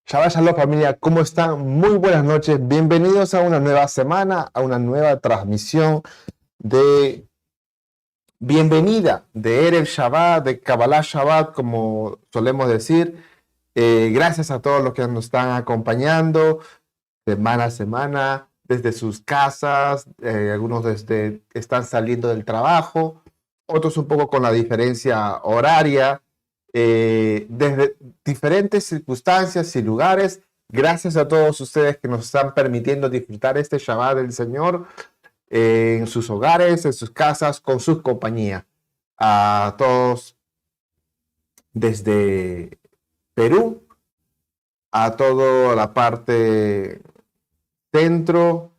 Shabbat Shalom familia, ¿cómo están? Muy buenas noches, bienvenidos a una nueva semana, a una nueva transmisión de bienvenida de Erev Shabbat, de Kabbalah Shabbat, como solemos decir. Gracias a todos los que nos están acompañando semana a semana, desde sus casas, algunos están saliendo del trabajo, otros un poco con la diferencia horaria, desde diferentes circunstancias y lugares. Gracias a todos ustedes que nos están permitiendo disfrutar este Shabbat del Señor en sus hogares, en sus casas, con sus compañías. A todos desde Perú, a toda la parte centro,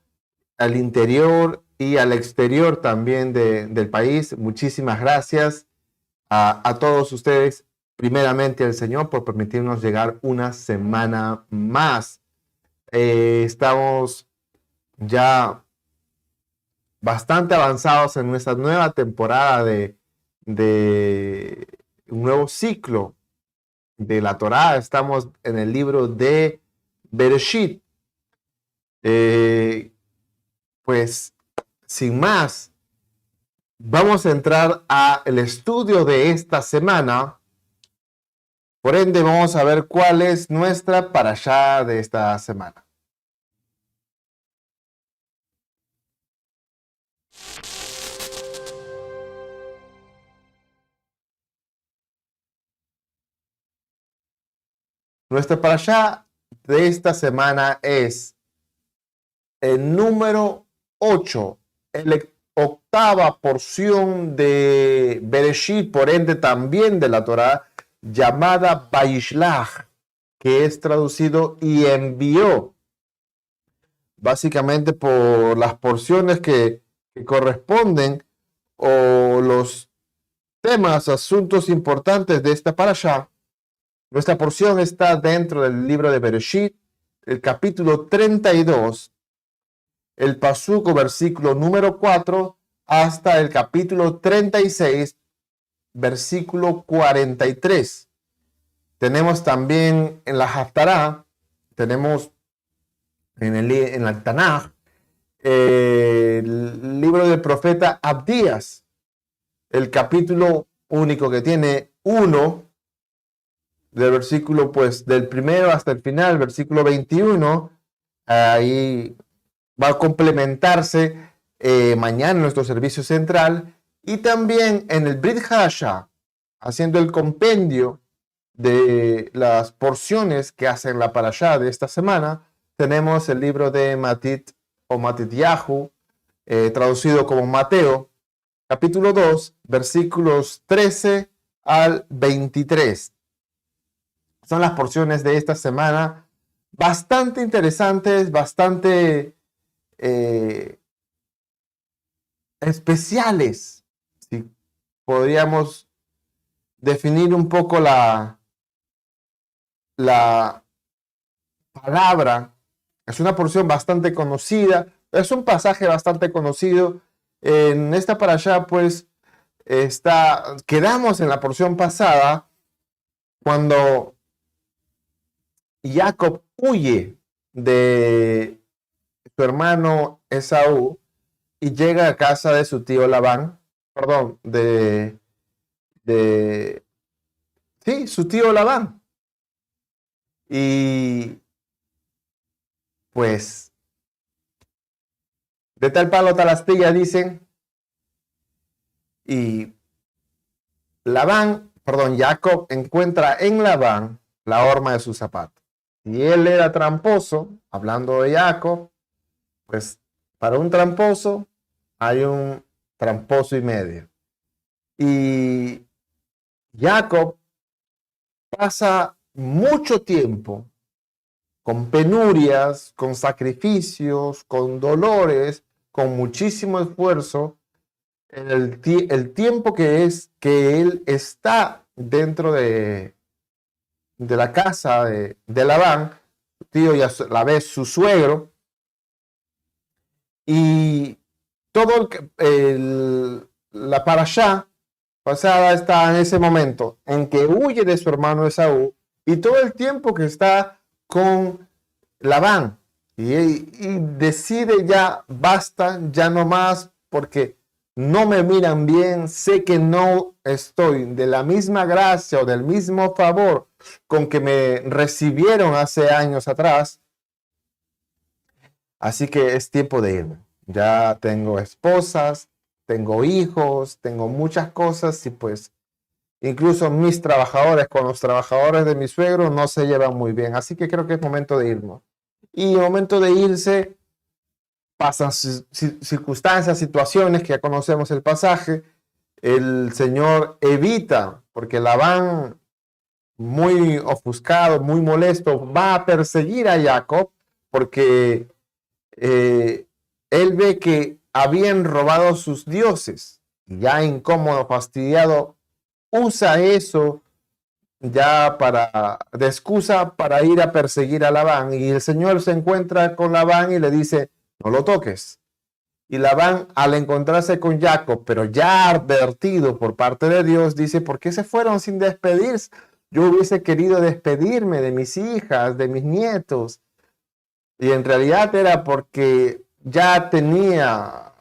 al interior y al exterior también del país. Muchísimas gracias a todos ustedes, primeramente al Señor, por permitirnos llegar una semana más. Estamos ya bastante avanzados en nuestra nueva temporada de un nuevo ciclo de la Torá. Estamos en el libro de Bereshit. Pues sin más, vamos a entrar al estudio de esta semana. Por ende, vamos a ver cuál es nuestra parashá de esta semana. Nuestra parashá de esta semana es el número 8, la octava porción de Bereshit, por ende también de la Torá, llamada Vaishlach, que es traducido y envió, básicamente por las porciones que corresponden o los temas, asuntos importantes de esta parashá. Nuestra porción está dentro del libro de Bereshit, el capítulo 32, el pasuk o versículo número 4, hasta el capítulo 36, versículo 43. Tenemos también en la Haftará, tenemos en el Tanaj, el libro del profeta Abdías, el capítulo único que tiene 1, del versículo pues del primero hasta el final, versículo 21, ahí va a complementarse mañana en nuestro servicio central, y también en el Brit Hadashah, haciendo el compendio de las porciones que hacen la parashá de esta semana, tenemos el libro de Matit o Matityahu, traducido como Mateo, capítulo 2, versículos 13 al 23. Son las porciones de esta semana bastante interesantes, bastante especiales. Si podríamos definir un poco la palabra, es una porción bastante conocida, es un pasaje bastante conocido. En esta parashá, pues, quedamos en la porción pasada cuando Jacob huye de su hermano Esaú y llega a casa de su tío Labán, perdón, sí, su tío Labán. Y pues, de tal palo tal astilla, dicen, y Jacob encuentra en Labán la horma de su zapato. Y él era tramposo, hablando de Jacob, pues para un tramposo hay un tramposo y medio. Y Jacob pasa mucho tiempo con penurias, con sacrificios, con dolores, con muchísimo esfuerzo, en el tiempo que él está dentro de la casa de Labán, su tío y a la vez su suegro, y todo la parashá pasada está en ese momento en que huye de su hermano Esaú, y todo el tiempo que está con Labán y decide ya basta, ya no más, porque no me miran bien, sé que no estoy de la misma gracia o del mismo favor con que me recibieron hace años atrás, así que es tiempo de irme. Ya tengo esposas, tengo hijos, tengo muchas cosas y pues incluso mis trabajadores con los trabajadores de mi suegro no se llevan muy bien, así que creo que es momento de irnos. Y en el momento de irse pasan circunstancias, situaciones que ya conocemos el pasaje. El Señor evita, porque Labán, muy ofuscado, muy molesto, va a perseguir a Jacob porque él ve que habían robado sus dioses. Ya incómodo, fastidiado, usa eso ya de excusa para ir a perseguir a Labán. Y el Señor se encuentra con Labán y le dice, no lo toques. Y Labán, al encontrarse con Jacob, pero ya advertido por parte de Dios, dice, ¿por qué se fueron sin despedirse? Yo hubiese querido despedirme de mis hijas, de mis nietos. Y en realidad era porque ya tenía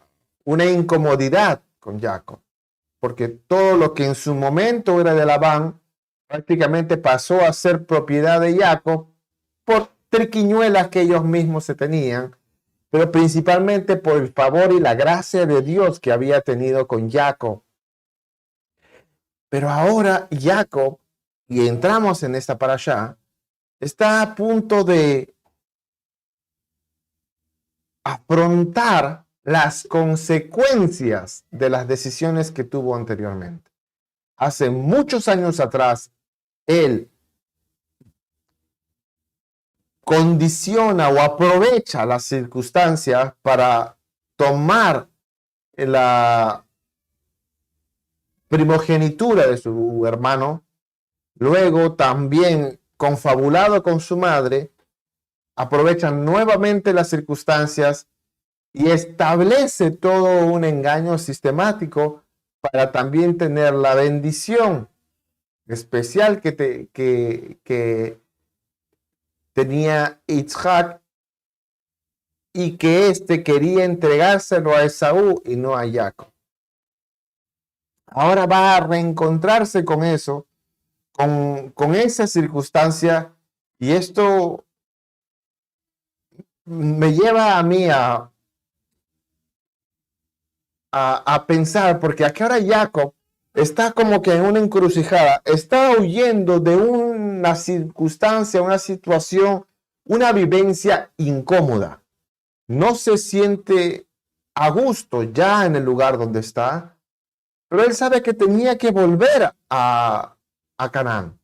una incomodidad con Jacob. Porque todo lo que en su momento era de Labán, prácticamente pasó a ser propiedad de Jacob por triquiñuelas que ellos mismos se tenían, pero principalmente por el favor y la gracia de Dios que había tenido con Jacob. Pero ahora Jacob, y entramos en esta parashá, está a punto de afrontar las consecuencias de las decisiones que tuvo anteriormente. Hace muchos años atrás, él condiciona o aprovecha las circunstancias para tomar la primogenitura de su hermano. Luego también, confabulado con su madre, aprovecha nuevamente las circunstancias y establece todo un engaño sistemático para también tener la bendición especial que tenía Isaac y que éste quería entregárselo a Esaú y no a Jacob. Ahora va a reencontrarse con eso, con esa circunstancia, y esto me lleva a mí a pensar, porque aquí ahora Jacob está como que en una encrucijada, está huyendo de una circunstancia, una situación, una vivencia incómoda. No se siente a gusto ya en el lugar donde está, pero él sabe que tenía que volver a Canaán.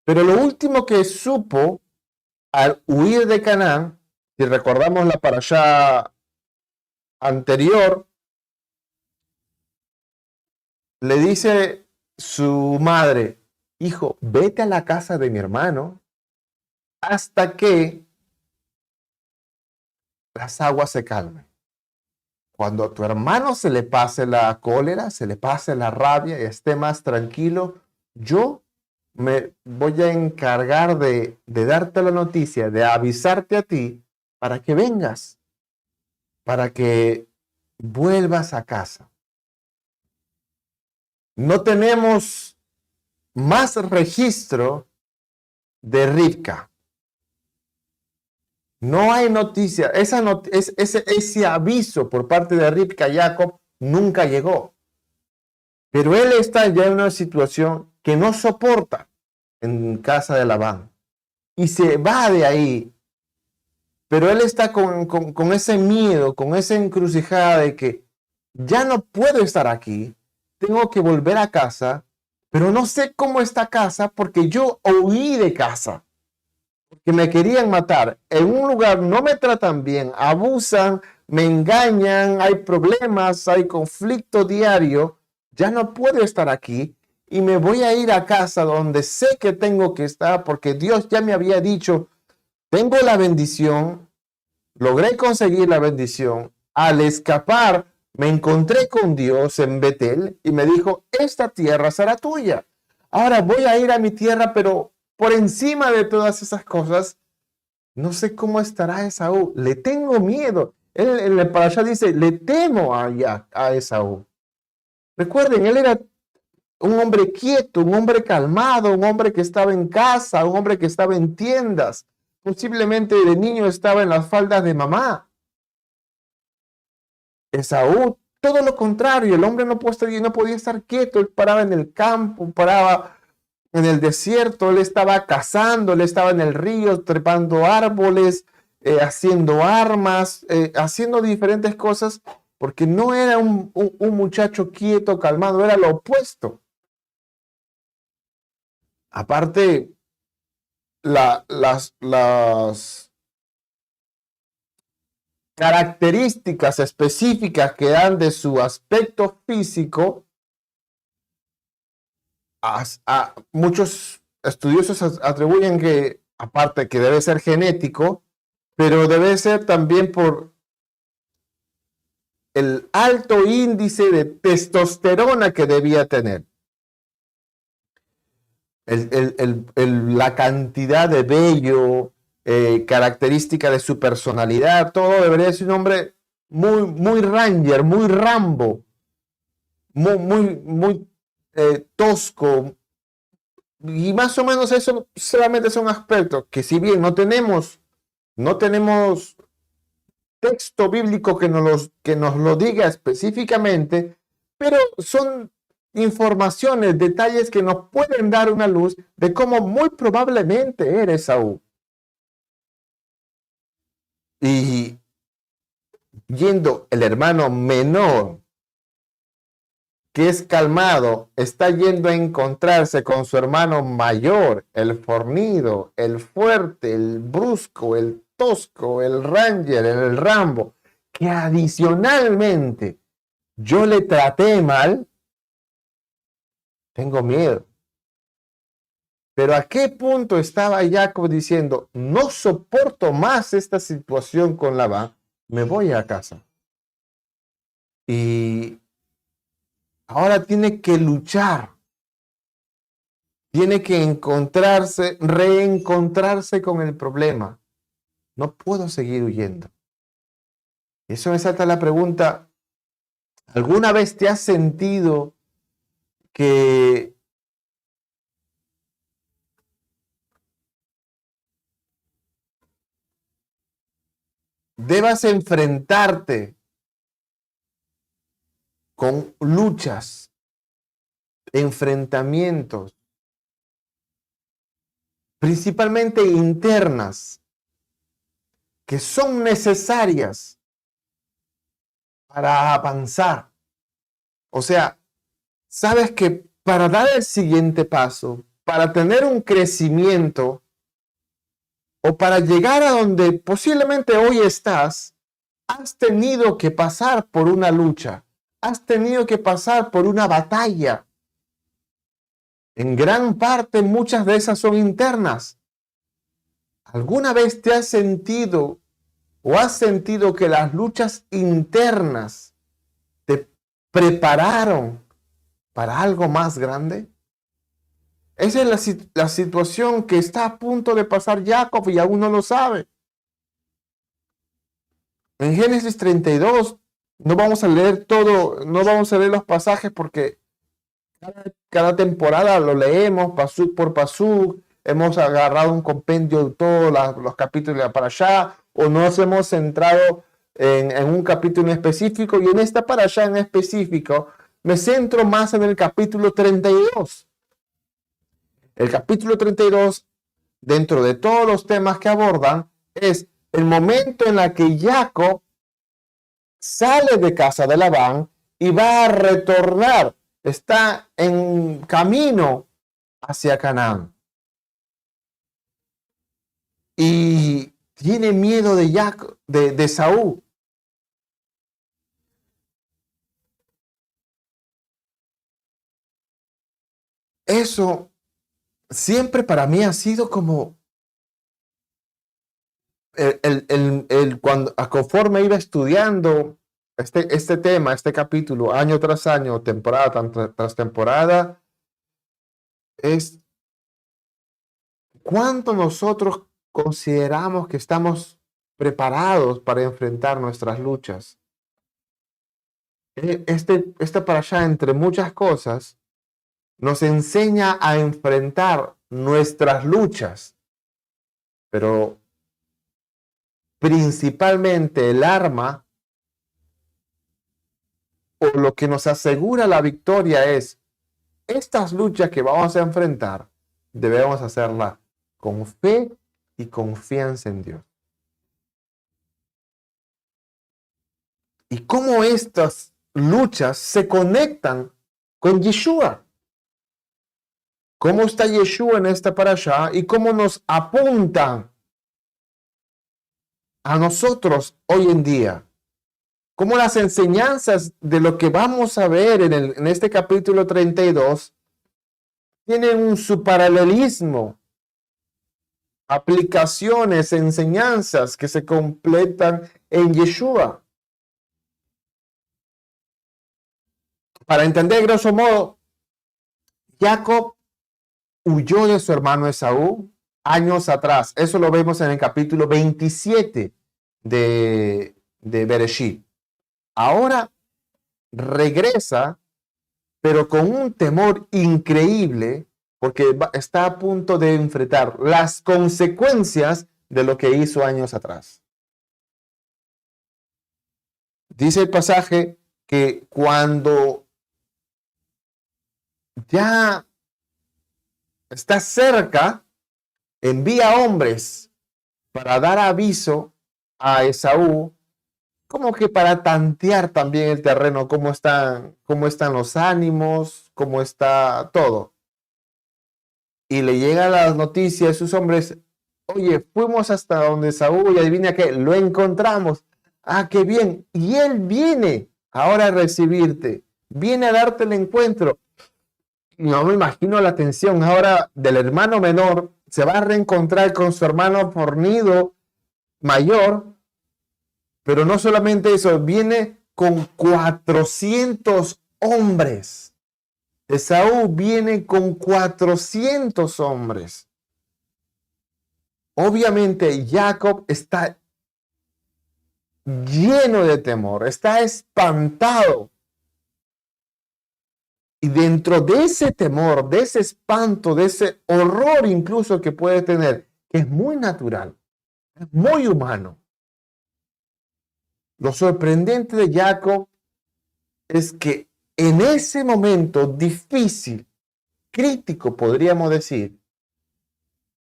Pero lo último que supo al huir de Canaán, si recordamos la parashá anterior, le dice su madre, hijo, vete a la casa de mi hermano hasta que las aguas se calmen. Cuando a tu hermano se le pase la cólera, se le pase la rabia y esté más tranquilo, yo me voy a encargar de darte la noticia, de avisarte a ti para que vengas, para que vuelvas a casa. No tenemos más registro de Rivka. No hay noticia. Ese aviso por parte de Rivka a Jacob nunca llegó. Pero él está ya en una situación que no soporta en casa de Labán. Y se va de ahí. Pero él está con ese miedo, con esa encrucijada de que ya no puedo estar aquí. Tengo que volver a casa, pero no sé cómo está casa porque yo huí de casa. Porque me querían matar. En un lugar no me tratan bien, abusan, me engañan, hay problemas, hay conflicto diario. Ya no puedo estar aquí y me voy a ir a casa donde sé que tengo que estar porque Dios ya me había dicho, tengo la bendición, logré conseguir la bendición. Al escapar, me encontré con Dios en Betel y me dijo, esta tierra será tuya. Ahora voy a ir a mi tierra, pero por encima de todas esas cosas, no sé cómo estará Esaú. Le tengo miedo. Él en el parashá dice, le temo a Esaú. Recuerden, él era un hombre quieto, un hombre calmado, un hombre que estaba en casa, un hombre que estaba en tiendas. Posiblemente de niño estaba en las faldas de mamá. Esaú, todo lo contrario, el hombre no podía estar quieto, él paraba en el campo, paraba en el desierto, él estaba cazando, él estaba en el río, trepando árboles, haciendo armas, haciendo diferentes cosas, porque no era un muchacho quieto, calmado, era lo opuesto. Aparte, las características específicas que dan de su aspecto físico, muchos estudiosos atribuyen que, aparte que debe ser genético, pero debe ser también por el alto índice de testosterona que debía tener. La cantidad de vello, característica de su personalidad, todo debería ser un hombre muy ranger, muy Rambo, muy tosco. Y más o menos eso solamente son aspectos que, si bien no tenemos texto bíblico que nos lo diga específicamente, pero son informaciones, detalles que nos pueden dar una luz de cómo muy probablemente era Esaú. Y yendo el hermano menor, que es calmado, está yendo a encontrarse con su hermano mayor, el fornido, el fuerte, el brusco, el tosco, el ranger, el Rambo, que adicionalmente yo le traté mal. Tengo miedo. Pero ¿a qué punto estaba Jacob diciendo, no soporto más esta situación con Labán, me voy a casa? Y ahora tiene que luchar, tiene que reencontrarse con el problema. No puedo seguir huyendo. Eso me salta la pregunta, ¿alguna vez te has sentido que debas enfrentarte con luchas, enfrentamientos, principalmente internas, que son necesarias para avanzar? O sea, sabes que para dar el siguiente paso, para tener un crecimiento o para llegar a donde posiblemente hoy estás, has tenido que pasar por una lucha, has tenido que pasar por una batalla. En gran parte, muchas de esas son internas. ¿Alguna vez te has sentido o has sentido que las luchas internas te prepararon para algo más grande? Esa es la situación que está a punto de pasar Jacob y aún no lo sabe. En Génesis 32, no vamos a leer todo, no vamos a leer los pasajes porque cada temporada lo leemos pasuk por pasuk, hemos agarrado un compendio de todos los capítulos para allá, o nos hemos centrado en un capítulo en específico, y en esta para allá en específico me centro más en el capítulo 32. El capítulo 32, dentro de todos los temas que abordan, es el momento en el que Jacob sale de casa de Labán y va a retornar, está en camino hacia Canaán. Y tiene miedo de Saúl. Eso siempre para mí ha sido como conforme iba estudiando este tema, este capítulo, año tras año, temporada tras temporada, es ¿Cuánto nosotros consideramos que estamos preparados para enfrentar nuestras luchas? Esta parashá, entre muchas cosas, nos enseña a enfrentar nuestras luchas, pero principalmente el arma o lo que nos asegura la victoria es estas luchas que vamos a enfrentar, debemos hacerlas con fe y confianza en Dios. Y cómo estas luchas se conectan con Yeshua. ¿Cómo está Yeshua en esta parashá y cómo nos apuntan a nosotros hoy en día? Cómo las enseñanzas de lo que vamos a ver en este capítulo 32 tienen su paralelismo, aplicaciones, enseñanzas que se completan en Yeshua. Para entender, grosso modo, Jacob huyó de su hermano Esaú años atrás. Eso lo vemos en el capítulo 27 de Bereshit. Ahora regresa, pero con un temor increíble, porque está a punto de enfrentar las consecuencias de lo que hizo años atrás. Dice el pasaje que cuando ya está cerca, envía hombres para dar aviso a Esaú, como que para tantear también el terreno, cómo están los ánimos, cómo está todo. Y le llegan las noticias a sus hombres: oye, fuimos hasta donde Esaú y adivina qué, lo encontramos. Ah, qué bien. Y él viene ahora a recibirte, viene a darte el encuentro. No me imagino la tensión ahora del hermano menor, se va a reencontrar con su hermano fornido mayor, pero no solamente eso, viene con 400 hombres. Esaú viene con 400 hombres. Obviamente Jacob está lleno de temor, está espantado. Y dentro de ese temor, de ese espanto, de ese horror incluso que puede tener, que es muy natural, es muy humano. Lo sorprendente de Jacob es que en ese momento difícil, crítico, podríamos decir,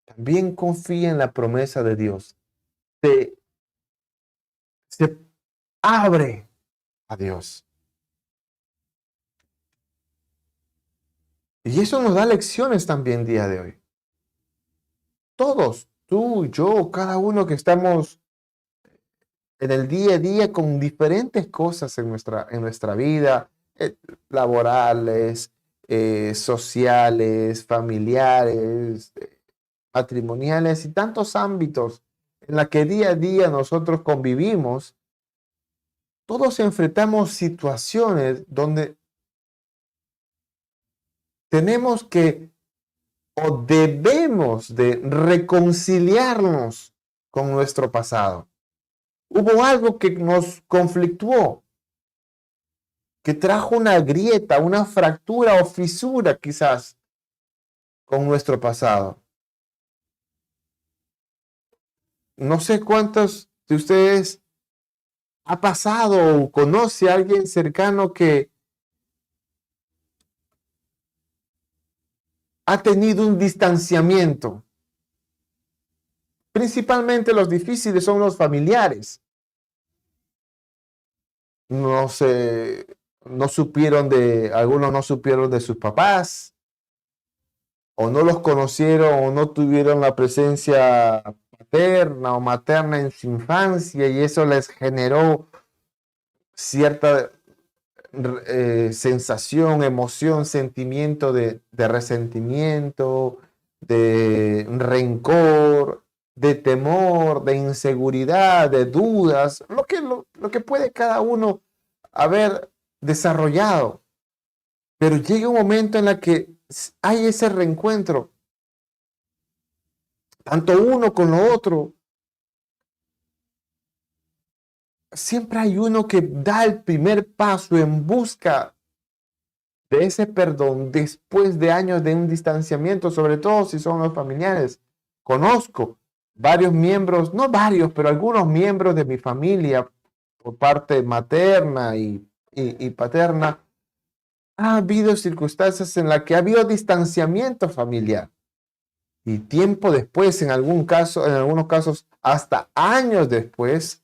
también confía en la promesa de Dios. Se abre a Dios. Y eso nos da lecciones también día de hoy. Todos, tú, yo, cada uno que estamos en el día a día con diferentes cosas en nuestra vida, laborales, sociales, familiares, matrimoniales y tantos ámbitos en la que día a día nosotros convivimos. Todos enfrentamos situaciones donde tenemos que o debemos de reconciliarnos con nuestro pasado. Hubo algo que nos conflictuó, que trajo una grieta, una fractura o fisura quizás con nuestro pasado. No sé cuántos de ustedes ha pasado o conoce a alguien cercano que ha tenido un distanciamiento. Principalmente los difíciles son los familiares. No sé, algunos no supieron de sus papás, o no los conocieron, o no tuvieron la presencia paterna o materna en su infancia, y eso les generó cierta sensación, emoción, sentimiento de resentimiento, de rencor, de temor, de inseguridad, de dudas, lo que puede cada uno haber desarrollado. Pero llega un momento en el que hay ese reencuentro tanto uno con lo otro. Siempre hay uno que da el primer paso en busca de ese perdón después de años de un distanciamiento, sobre todo si son los familiares. Conozco varios miembros, no varios, pero algunos miembros de mi familia por parte materna y paterna. Ha habido circunstancias en las que ha habido distanciamiento familiar y tiempo después, en algunos casos, hasta años después,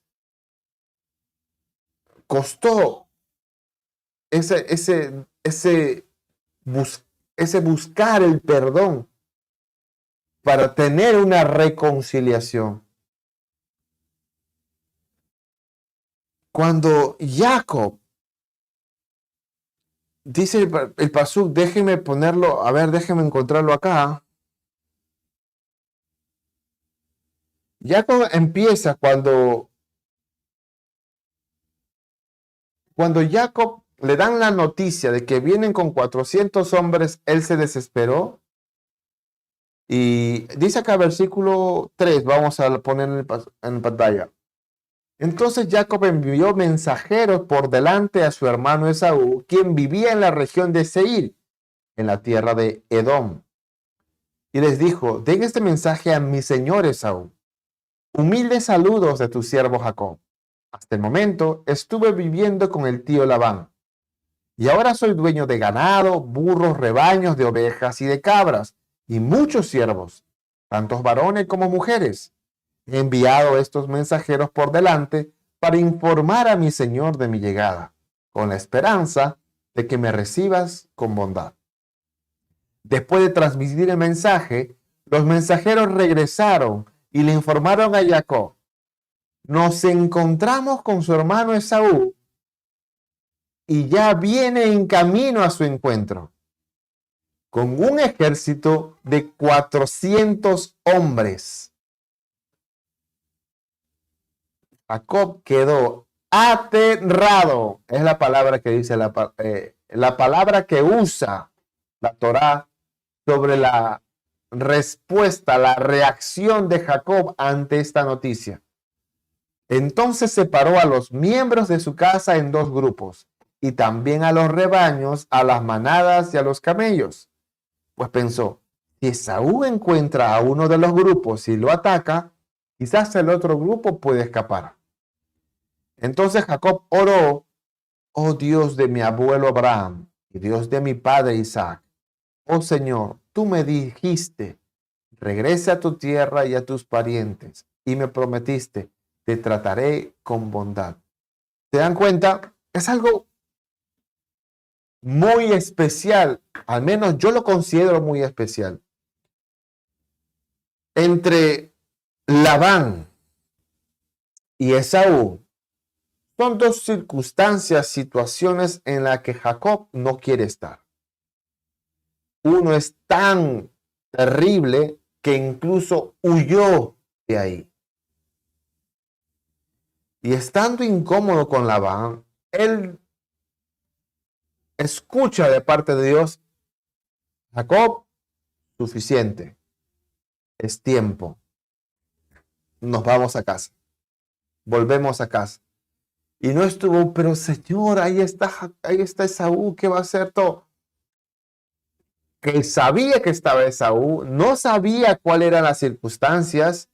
costó ese buscar el perdón para tener una reconciliación. Cuando Jacob, dice el pasuk, déjeme ponerlo, a ver, déjeme encontrarlo acá. Jacob empieza cuando Jacob le dan la noticia de que vienen con 400 hombres, él se desesperó. Y dice acá versículo 3, vamos a poner en pantalla. Entonces Jacob envió mensajeros por delante a su hermano Esaú, quien vivía en la región de Seir, en la tierra de Edom. Y les dijo, den este mensaje a mi señor Esaú. Humildes saludos de tu siervo Jacob. Hasta el momento estuve viviendo con el tío Labán. Y ahora soy dueño de ganado, burros, rebaños de ovejas y de cabras, y muchos siervos, tantos varones como mujeres. He enviado estos mensajeros por delante para informar a mi señor de mi llegada, con la esperanza de que me recibas con bondad. Después de transmitir el mensaje, los mensajeros regresaron y le informaron a Jacob: nos encontramos con su hermano Esaú y ya viene en camino a su encuentro, con un ejército de 400 hombres. Jacob quedó aterrado. Es la palabra que dice, la palabra que usa la Torá sobre la respuesta, la reacción de Jacob ante esta noticia. Entonces separó a los miembros de su casa en dos grupos, y también a los rebaños, a las manadas y a los camellos. Pues pensó, si Esaú encuentra a uno de los grupos y lo ataca, quizás el otro grupo puede escapar. Entonces Jacob oró: oh Dios de mi abuelo Abraham y Dios de mi padre Isaac, oh Señor, tú me dijiste, regresa a tu tierra y a tus parientes, y me prometiste, te trataré con bondad. ¿Se dan cuenta? Es algo muy especial, al menos yo lo considero muy especial, entre Labán y Esaú. Son dos circunstancias, situaciones en las que Jacob no quiere estar. Uno es tan terrible que incluso huyó de ahí. Y estando incómodo con Labán, él escucha de parte de Dios: Jacob, suficiente, es tiempo, nos vamos a casa, volvemos a casa. Y no estuvo, pero Señor, ahí está Esaú, ¿qué va a hacer todo? Que sabía que estaba Esaú, no sabía cuáles eran las circunstancias,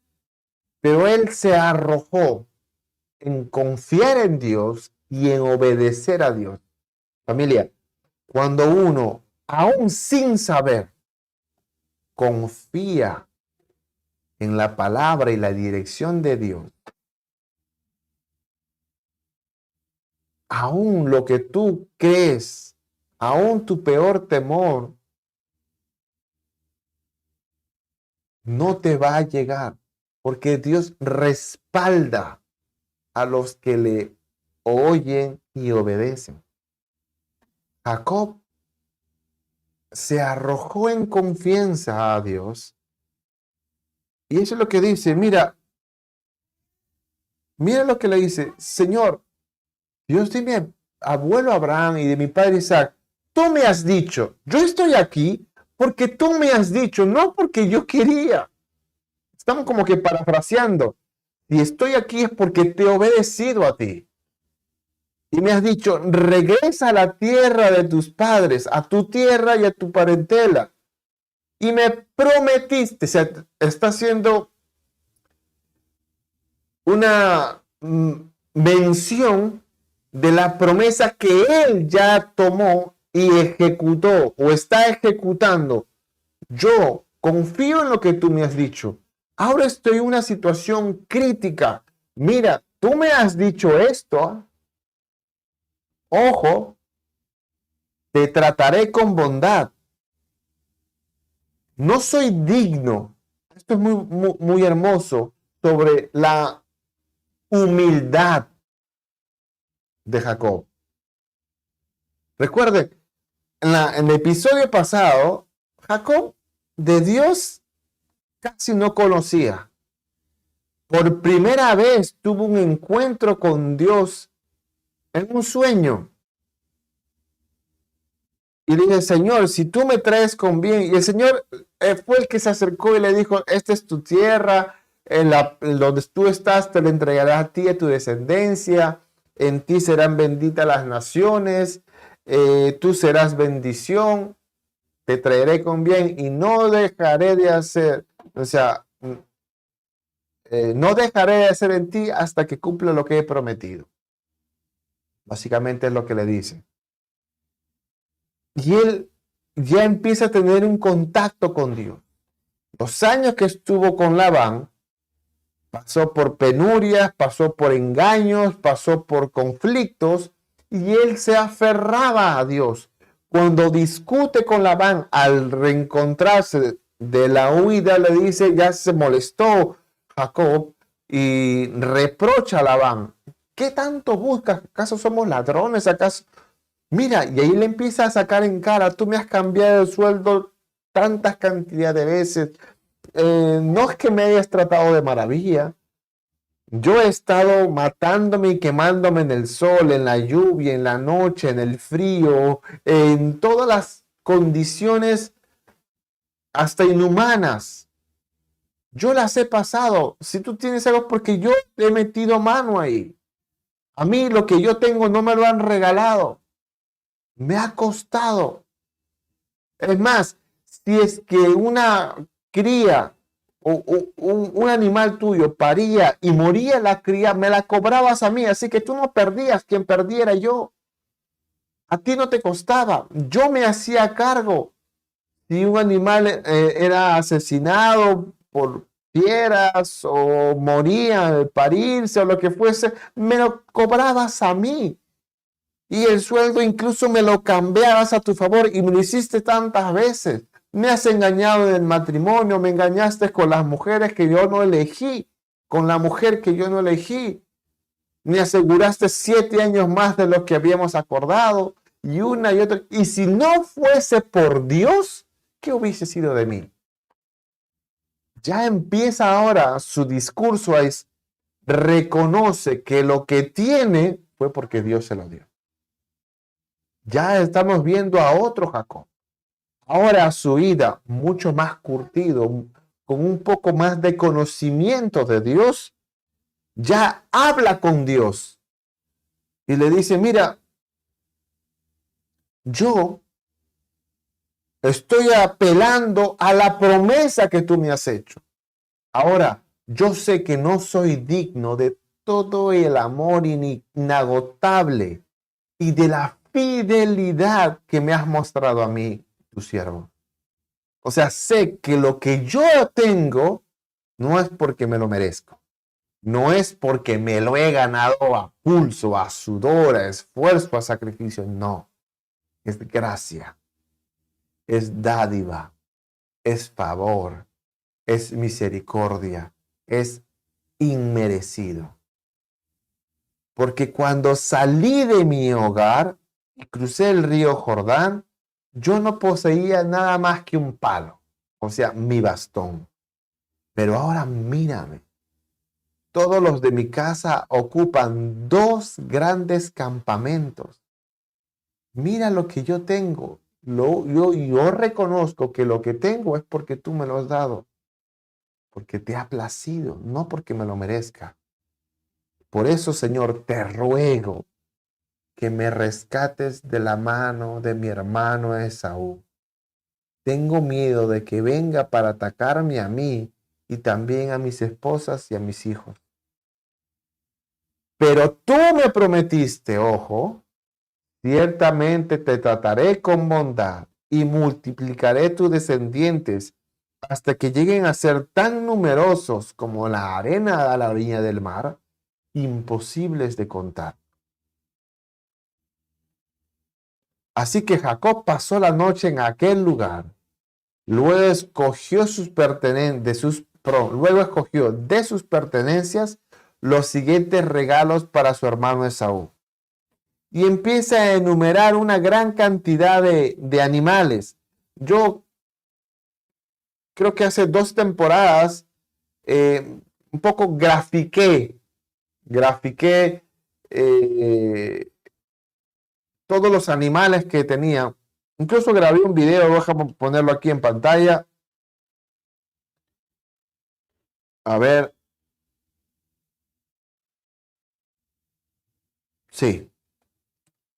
pero él se arrojó en confiar en Dios y en obedecer a Dios. Familia, cuando uno, aún sin saber, confía en la palabra y la dirección de Dios, aún lo que tú crees, aún tu peor temor, no te va a llegar, porque Dios respalda a los que le oyen y obedecen. Jacob se arrojó en confianza a Dios. Y eso es lo que dice, mira lo que le dice: Señor, Dios de mi abuelo Abraham y de mi padre Isaac, tú me has dicho, yo estoy aquí porque tú me has dicho, no porque yo quería. estamos como que parafraseando. Si estoy aquí es porque te he obedecido a ti. Y me has dicho, regresa a la tierra de tus padres, a tu tierra y a tu parentela. Y me prometiste, o sea, está haciendo una mención de la promesa que él ya tomó y ejecutó o está ejecutando. Yo confío en lo que tú me has dicho. Ahora estoy en una situación crítica. Mira, tú me has dicho esto. Ojo, te trataré con bondad. No soy digno. Esto es muy hermoso sobre la humildad de Jacob. Recuerden, en el episodio pasado, Jacob de Dios casi no conocía. Por primera vez tuvo un encuentro con Dios en un sueño. Y dije, Señor, si tú me traes con bien. Y el Señor fue el que se acercó y le dijo, esta es tu tierra, en donde tú estás te la entregarás a ti y a tu descendencia. En ti serán benditas las naciones. Tú serás bendición. Te traeré con bien y no dejaré de hacer. O sea, no dejaré de hacer en ti hasta que cumpla lo que he prometido. Básicamente es lo que le dice. Y él ya empieza a tener un contacto con Dios. Los años que estuvo con Labán, pasó por penurias, pasó por engaños, pasó por conflictos, y él se aferraba a Dios. Cuando discute con Labán, al reencontrarse de la huida, le dice, ya se molestó Jacob y reprocha a Labán. ¿Qué tanto buscas? ¿Acaso somos ladrones? ¿Acaso? Mira, y ahí le empieza a sacar en cara, tú me has cambiado el sueldo tantas cantidades de veces. No es que me hayas tratado de maravilla. Yo he estado matándome y quemándome en el sol, en la lluvia, en la noche, en el frío, en todas las condiciones hasta inhumanas. Yo las he pasado. Si tú tienes algo, porque yo he metido mano ahí. A mí lo que yo tengo no me lo han regalado. Me ha costado. Es más, si es que una cría o un animal tuyo paría y moría la cría, me la cobrabas a mí. Así que tú no perdías, quien perdiera yo. A ti no te costaba. Yo me hacía cargo. Si un animal era asesinado por fieras o moría al parirse o lo que fuese, me lo cobrabas a mí. Y el sueldo incluso me lo cambiabas a tu favor y me lo hiciste tantas veces. Me has engañado en el matrimonio, me engañaste con las mujeres que yo no elegí, con la mujer que yo no elegí. Me aseguraste 7 años más de lo que habíamos acordado y una y otra. Y si no fuese por Dios, ¿qué hubiese sido de mí? Ya empieza ahora su discurso, reconoce que lo que tiene fue porque Dios se lo dio. Ya estamos viendo a otro Jacob. Ahora a su vida mucho más curtido, con un poco más de conocimiento de Dios, ya habla con Dios y le dice, mira, yo estoy apelando a la promesa que tú me has hecho. Ahora, yo sé que no soy digno de todo el amor inagotable y de la fidelidad que me has mostrado a mí, tu siervo. O sea, sé que lo que yo tengo no es porque me lo merezco. No es porque me lo he ganado a pulso, a sudor, a esfuerzo, a sacrificio. No. Es gracia. Es dádiva. Es favor. Es misericordia. Es inmerecido. Porque cuando salí de mi hogar y crucé el río Jordán, yo no poseía nada más que un palo, o sea, mi bastón. Pero ahora mírame. Todos los de mi casa ocupan 2 grandes campamentos. Mira lo que yo tengo. Yo reconozco que lo que tengo es porque tú me lo has dado. porque te ha placido, no porque me lo merezca. Por eso, Señor, te ruego que me rescates de la mano de mi hermano Esaú. Tengo miedo de que venga para atacarme a mí y también a mis esposas y a mis hijos. Pero tú me prometiste, ojo, ciertamente te trataré con bondad y multiplicaré tus descendientes hasta que lleguen a ser tan numerosos como la arena a la orilla del mar, imposibles de contar. Así que Jacob pasó la noche en aquel lugar. Luego escogió de sus pertenencias los siguientes regalos para su hermano Esaú. Y empieza a enumerar una gran cantidad de animales. Yo creo que hace 2 temporadas un poco grafiqué todos los animales que tenía. Incluso grabé un video, déjame ponerlo aquí en pantalla. A ver. Sí.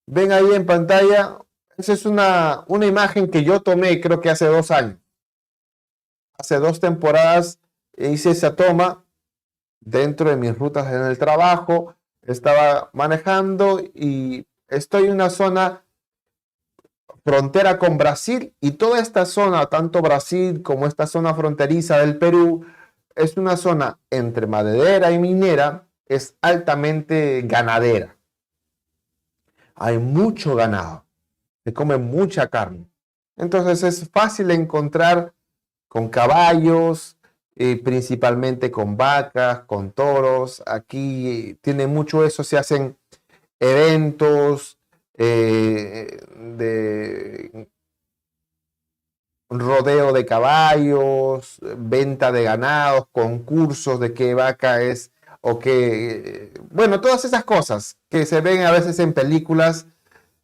Ven ahí en pantalla. Esa es una imagen que yo tomé, creo que hace 2 años. Hace 2 temporadas hice esa toma dentro de mis rutas en el trabajo. Estaba manejando y estoy en una zona frontera con Brasil, y toda esta zona, tanto Brasil como esta zona fronteriza del Perú, es una zona entre maderera y minera, es altamente ganadera. Hay mucho ganado, se come mucha carne. Entonces es fácil encontrar con caballos, principalmente con vacas, con toros. Aquí tiene mucho eso, se hacen eventos de rodeo de caballos, venta de ganados, concursos de qué vaca es o qué, bueno, todas esas cosas que se ven a veces en películas,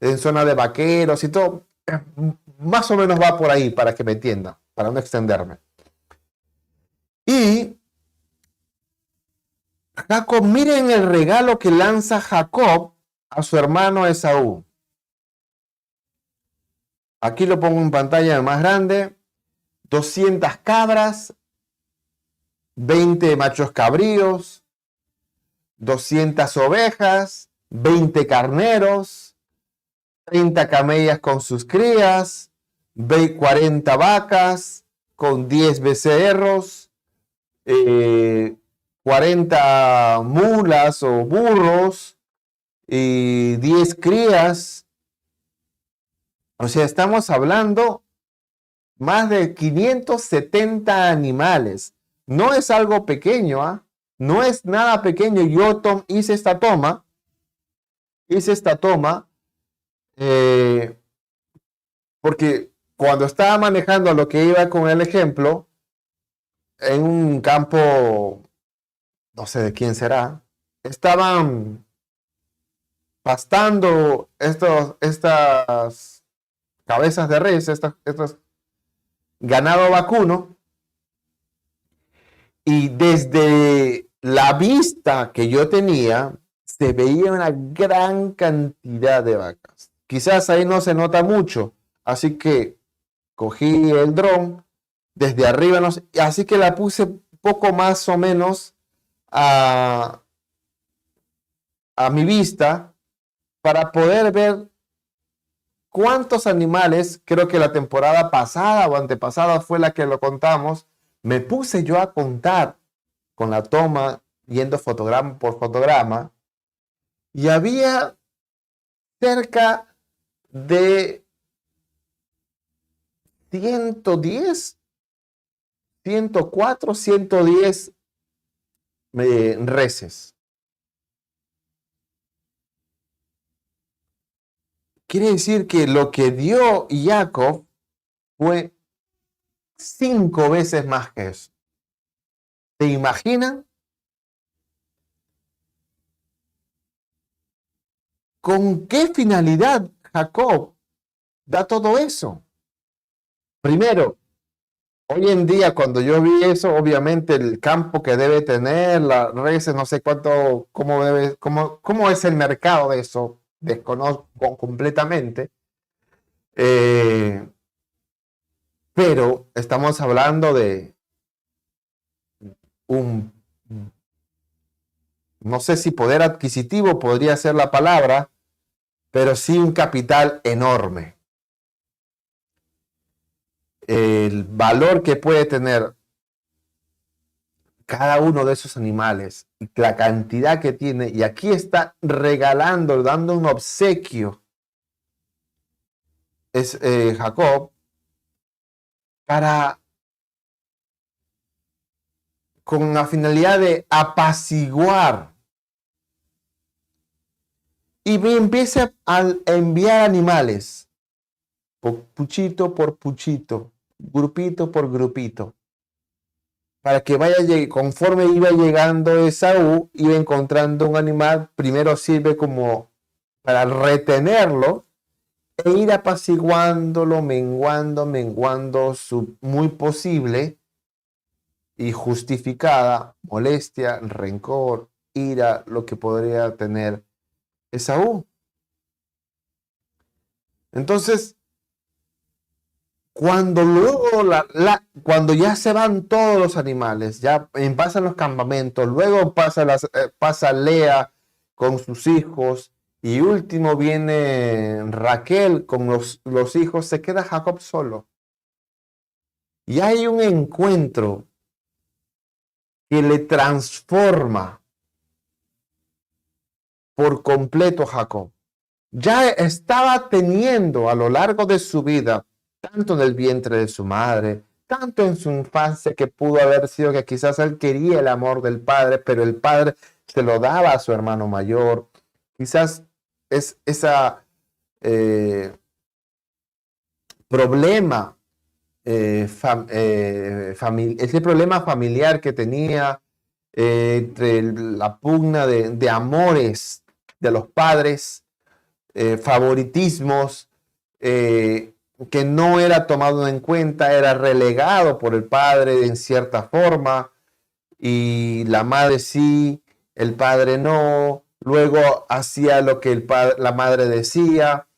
en zona de vaqueros y todo, más o menos va por ahí para que me entienda, para no extenderme. Y Jacob, miren el regalo que lanza Jacob a su hermano Esaú. Aquí lo pongo en pantalla más grande. 200 cabras, 20 machos cabríos, 200 ovejas, 20 carneros, 30 camellas con sus crías, 40 vacas con 10 becerros, 40 mulas o burros y 10 crías. O sea, estamos hablando más de 570 animales. No es algo pequeño, ¿ah? No es nada pequeño. Yo hice esta toma porque cuando estaba manejando lo que iba con el ejemplo, en un campo, no sé de quién será, estaban pastando estas cabezas de res, estos ganado vacuno, y desde la vista que yo tenía se veía una gran cantidad de vacas. Quizás ahí no se nota mucho, así que cogí el dron desde arriba, así que la puse poco más o menos a mi vista para poder ver cuántos animales. Creo que la temporada pasada o antepasada fue la que lo contamos. Me puse yo a contar con la toma, yendo fotograma por fotograma, y había cerca de 110, 104, 110 reses. Quiere decir que lo que dio Jacob fue 5 veces más que eso. ¿Te imaginan? ¿Con qué finalidad Jacob da todo eso? Primero, Hoy en día, cuando yo vi eso, obviamente el campo que debe tener, las reses, no sé cuánto, cómo es el mercado de eso, desconozco completamente. Eh, pero estamos hablando de un, no sé si poder adquisitivo podría ser la palabra, pero sí un capital enorme. El valor que puede tener cada uno de esos animales, la cantidad que tiene, y aquí está regalando, dando un obsequio, es Jacob, para, con la finalidad de apaciguar, y me empieza a enviar animales, puchito por puchito, grupito por grupito, para que vaya, conforme iba llegando Esaú, iba encontrando un animal, primero sirve como para retenerlo, e ir apaciguándolo, menguando su muy posible y justificada molestia, rencor, ira, lo que podría tener Esaú. Entonces, cuando luego, cuando ya se van todos los animales, ya pasan los campamentos, luego pasa Lea con sus hijos, y último viene Raquel con los hijos, se queda Jacob solo. Y hay un encuentro que le transforma por completo a Jacob. Ya estaba teniendo a lo largo de su vida, tanto en el vientre de su madre, tanto en su infancia, que pudo haber sido que quizás él quería el amor del padre, pero el padre se lo daba a su hermano mayor. Quizás es esa problema, ese problema familiar que tenía entre la pugna de amores de los padres, favoritismos, que no era tomado en cuenta, era relegado por el padre en cierta forma, y la madre sí, el padre no, luego hacía lo que la madre decía.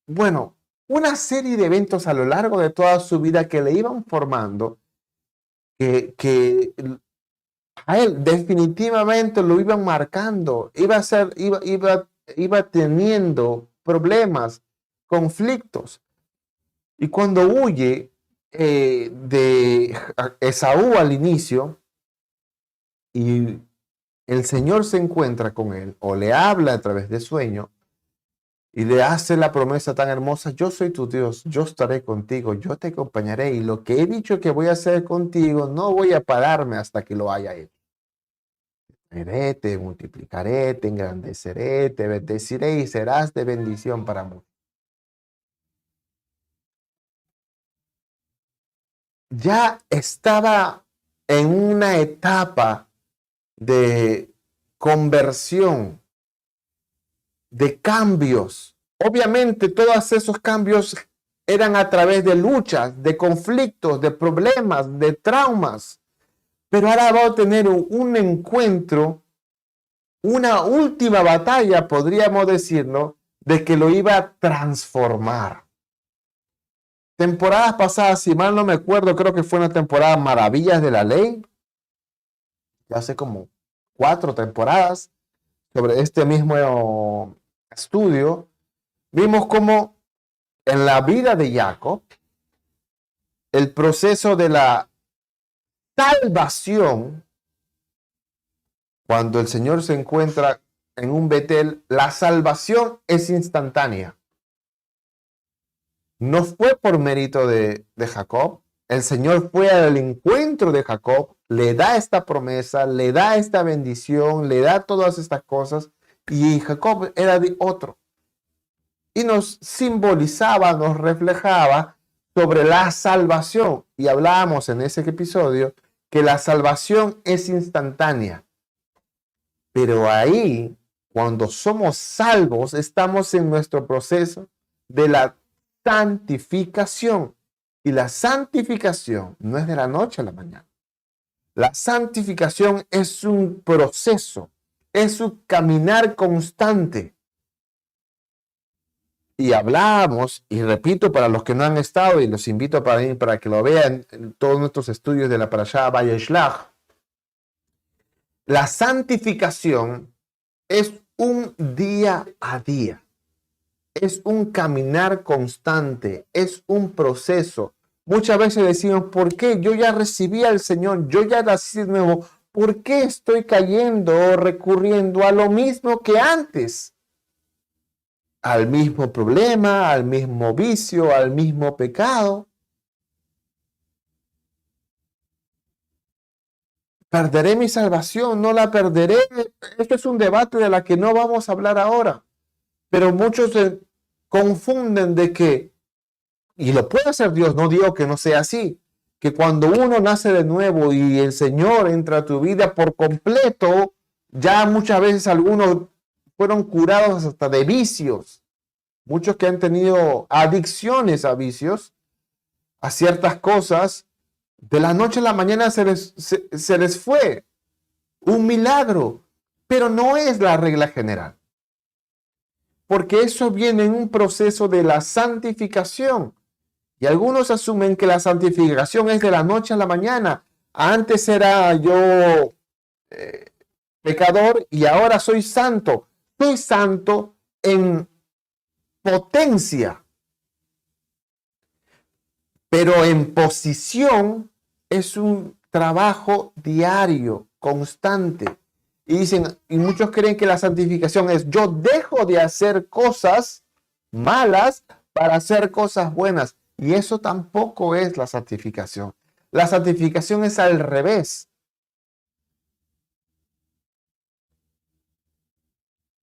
Bueno, una serie de eventos a lo largo de toda su vida que le iban formando, que a él definitivamente lo iban marcando, iba teniendo problemas, conflictos. Y cuando huye de Esaú al inicio, y el Señor se encuentra con él, o le habla a través de sueño, y le hace la promesa tan hermosa: yo soy tu Dios, yo estaré contigo, yo te acompañaré, y lo que he dicho que voy a hacer contigo, no voy a pararme hasta que lo haya hecho. Te multiplicaré, te engrandeceré, te bendeciré y serás de bendición para muchos. Ya estaba en una etapa de conversión, de cambios. Obviamente todos esos cambios eran a través de luchas, de conflictos, de problemas, de traumas. Pero ahora va a tener un encuentro, una última batalla, podríamos decirlo, de que lo iba a transformar. Temporadas pasadas, si mal no me acuerdo, creo que fue una temporada Maravillas de la Ley, ya hace como 4 temporadas, sobre este mismo estudio, vimos cómo en la vida de Jacob, el proceso de la salvación, cuando el Señor se encuentra en un Betel, la salvación es instantánea. No fue por mérito de Jacob. El Señor fue al encuentro de Jacob, le da esta promesa, le da esta bendición, le da todas estas cosas, y Jacob era de otro. Y nos simbolizaba, nos reflejaba sobre la salvación. Y hablábamos en ese episodio que la salvación es instantánea. Pero ahí, cuando somos salvos, estamos en nuestro proceso de la santificación. Y la santificación no es de la noche a la mañana. La santificación es un proceso, es un caminar constante. Y hablamos, y repito para los que no han estado, y los invito para que lo vean en todos nuestros estudios de la Parashá Vayeshlach. La santificación es un día a día, es un caminar constante, es un proceso. Muchas veces decimos, ¿por qué? Yo ya recibí al Señor, yo ya nací de nuevo, ¿por qué estoy cayendo o recurriendo a lo mismo que antes? Al mismo problema, al mismo vicio, al mismo pecado. ¿Perderé mi salvación? ¿No la perderé? Esto es un debate de la que no vamos a hablar ahora. Pero muchos se confunden de que, y lo puede hacer Dios, no digo que no sea así, que cuando uno nace de nuevo y el Señor entra a tu vida por completo, ya muchas veces algunos fueron curados hasta de vicios. Muchos que han tenido adicciones a vicios, a ciertas cosas, de la noche a la mañana se les fue. Un milagro, pero no es la regla general. Porque eso viene en un proceso de la santificación. Y algunos asumen que la santificación es de la noche a la mañana. Antes era yo pecador y ahora soy santo. Soy santo en potencia, pero en posición es un trabajo diario, constante. Y dicen, y muchos creen que la santificación es yo dejo de hacer cosas malas para hacer cosas buenas. Y eso tampoco es la santificación. La santificación es al revés.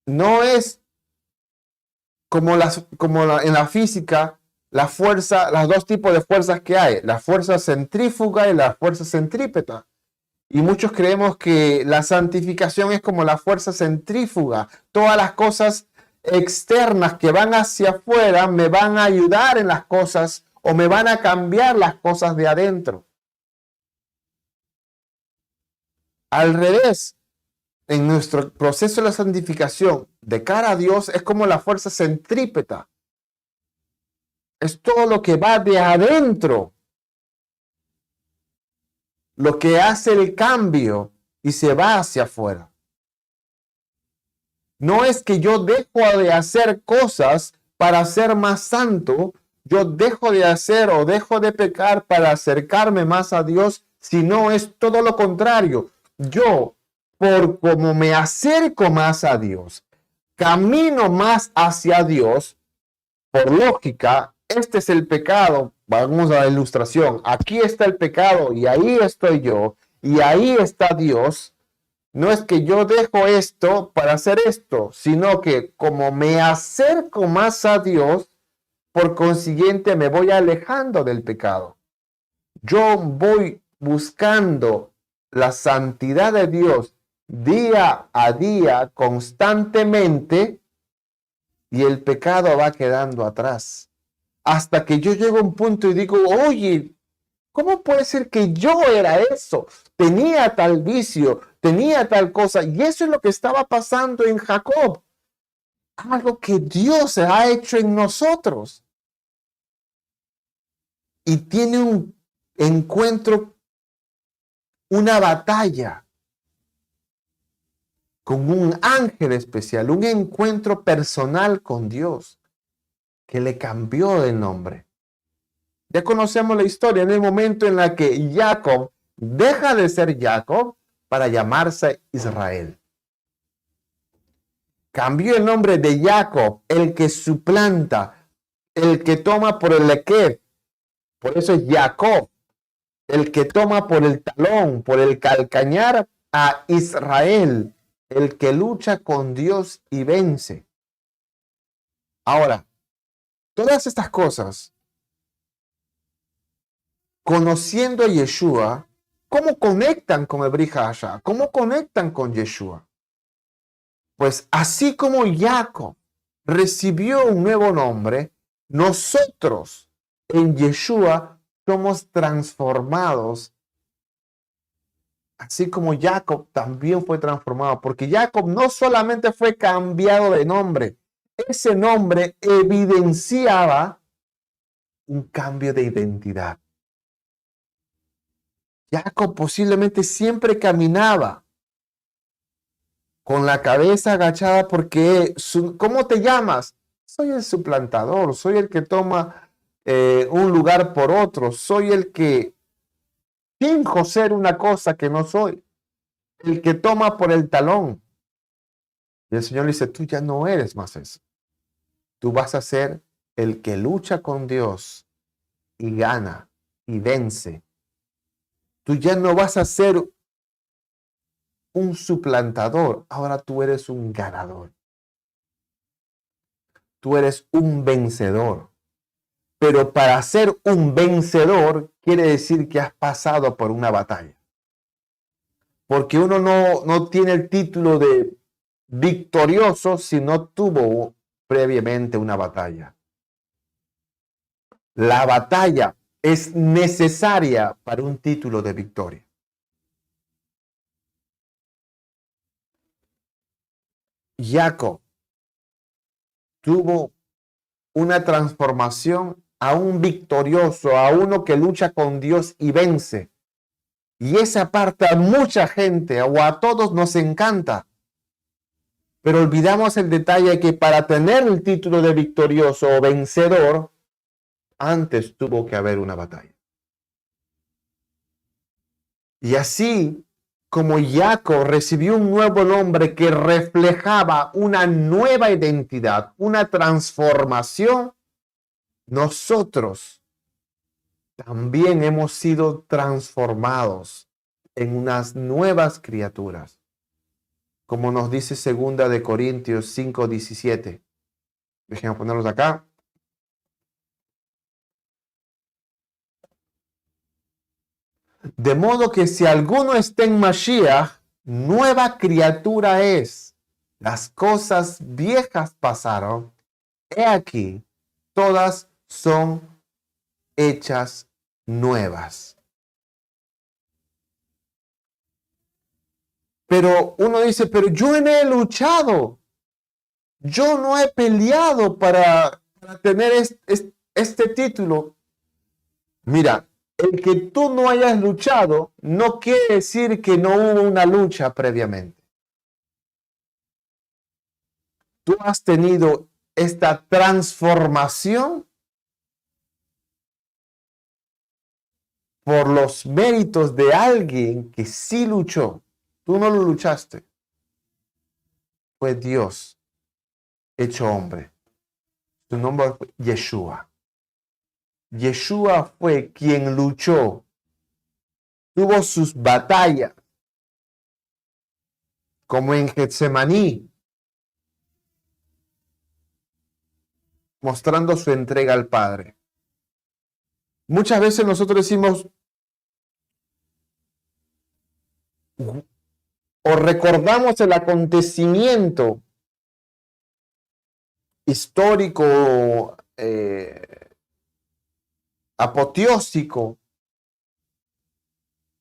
No es como en la física, la fuerza, los dos tipos de fuerzas que hay, la fuerza centrífuga y la fuerza centrípeta. Y muchos creemos que la santificación es como la fuerza centrífuga. Todas las cosas externas que van hacia afuera me van a ayudar en las cosas o me van a cambiar las cosas de adentro. Al revés, en nuestro proceso de la santificación de cara a Dios es como la fuerza centrípeta. Es todo lo que va de adentro, lo que hace el cambio y se va hacia afuera. No es que yo dejo de hacer cosas para ser más santo, yo dejo de hacer o dejo de pecar para acercarme más a Dios, sino es todo lo contrario. Yo, por como me acerco más a Dios, camino más hacia Dios, por lógica, este es el pecado. Vamos a la ilustración. Aquí está el pecado y ahí estoy yo y ahí está Dios. No es que yo dejo esto para hacer esto, sino que como me acerco más a Dios, por consiguiente me voy alejando del pecado. Yo voy buscando la santidad de Dios día a día, constantemente, y el pecado va quedando atrás. Hasta que yo llego a un punto y digo, oye, ¿cómo puede ser que yo era eso? Tenía tal vicio, tenía tal cosa. Y eso es lo que estaba pasando en Jacob. Algo que Dios ha hecho en nosotros. Y tiene un encuentro, una batalla con un ángel especial, un encuentro personal con Dios que le cambió de nombre. Ya conocemos la historia en el momento en la que Jacob deja de ser Jacob para llamarse Israel. Cambió el nombre de Jacob, el que suplanta, el que toma por el lequet. Por eso es Jacob, el que toma por el talón, por el calcañar, a Israel, el que lucha con Dios y vence. Ahora, todas estas cosas, conociendo a Yeshua, ¿cómo conectan con el Brit Hadashah? ¿Cómo conectan con Yeshua? Pues así como Jacob recibió un nuevo nombre, nosotros en Yeshua somos transformados, así como Jacob también fue transformado, porque Jacob no solamente fue cambiado de nombre, ese nombre evidenciaba un cambio de identidad. Jacob posiblemente siempre caminaba con la cabeza agachada porque, ¿cómo te llamas? Soy el suplantador, soy el que toma un lugar por otro, soy el que finjo ser una cosa que no soy, el que toma por el talón. Y el Señor le dice, tú ya no eres más eso. Tú vas a ser el que lucha con Dios y gana y vence. Tú ya no vas a ser un suplantador, ahora tú eres un ganador. Tú eres un vencedor. Pero para ser un vencedor quiere decir que has pasado por una batalla. Porque uno no tiene el título de victorioso si no tuvo previamente una batalla. La batalla es necesaria para un título de victoria. Jacob tuvo una transformación a un victorioso, a uno que lucha con Dios y vence. Y esa parte a mucha gente o a todos nos encanta. Pero olvidamos el detalle que para tener el título de victorioso o vencedor, antes tuvo que haber una batalla. Y así como Jacob recibió un nuevo nombre que reflejaba una nueva identidad, una transformación, nosotros también hemos sido transformados en unas nuevas criaturas. Como nos dice 2 de Corintios 5:17. Déjenme ponerlos acá. De modo que si alguno está en Mashiach, nueva criatura es. Las cosas viejas pasaron. He aquí, todas son hechas nuevas. Pero uno dice, pero yo no he luchado. Yo no he peleado para tener este título. Mira, el que tú no hayas luchado no quiere decir que no hubo una lucha previamente. Tú has tenido esta transformación por los méritos de alguien que sí luchó. Tú no lo luchaste. Fue Dios hecho hombre. Su nombre fue Yeshua. Yeshua fue quien luchó, tuvo sus batallas, como en Getsemaní, mostrando su entrega al Padre. Muchas veces nosotros decimos o recordamos el acontecimiento histórico, apoteósico,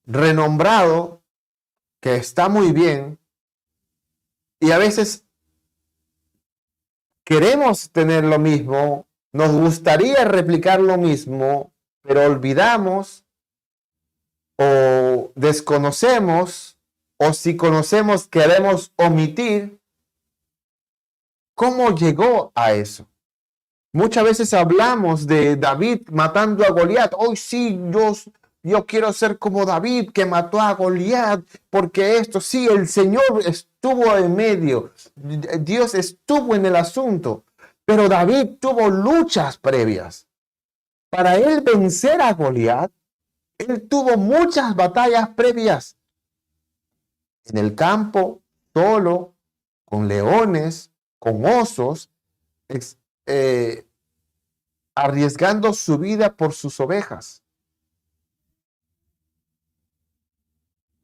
renombrado, que está muy bien, y a veces queremos tener lo mismo, nos gustaría replicar lo mismo, pero olvidamos o desconocemos, o si conocemos queremos omitir cómo llegó a eso. Muchas veces hablamos de David matando a Goliat. Hoy sí, yo quiero ser como David que mató a Goliat, porque esto sí, el Señor estuvo en medio, Dios estuvo en el asunto, pero David tuvo luchas previas. Para él vencer a Goliat, él tuvo muchas batallas previas. En el campo, solo, con leones, con osos, arriesgando su vida por sus ovejas.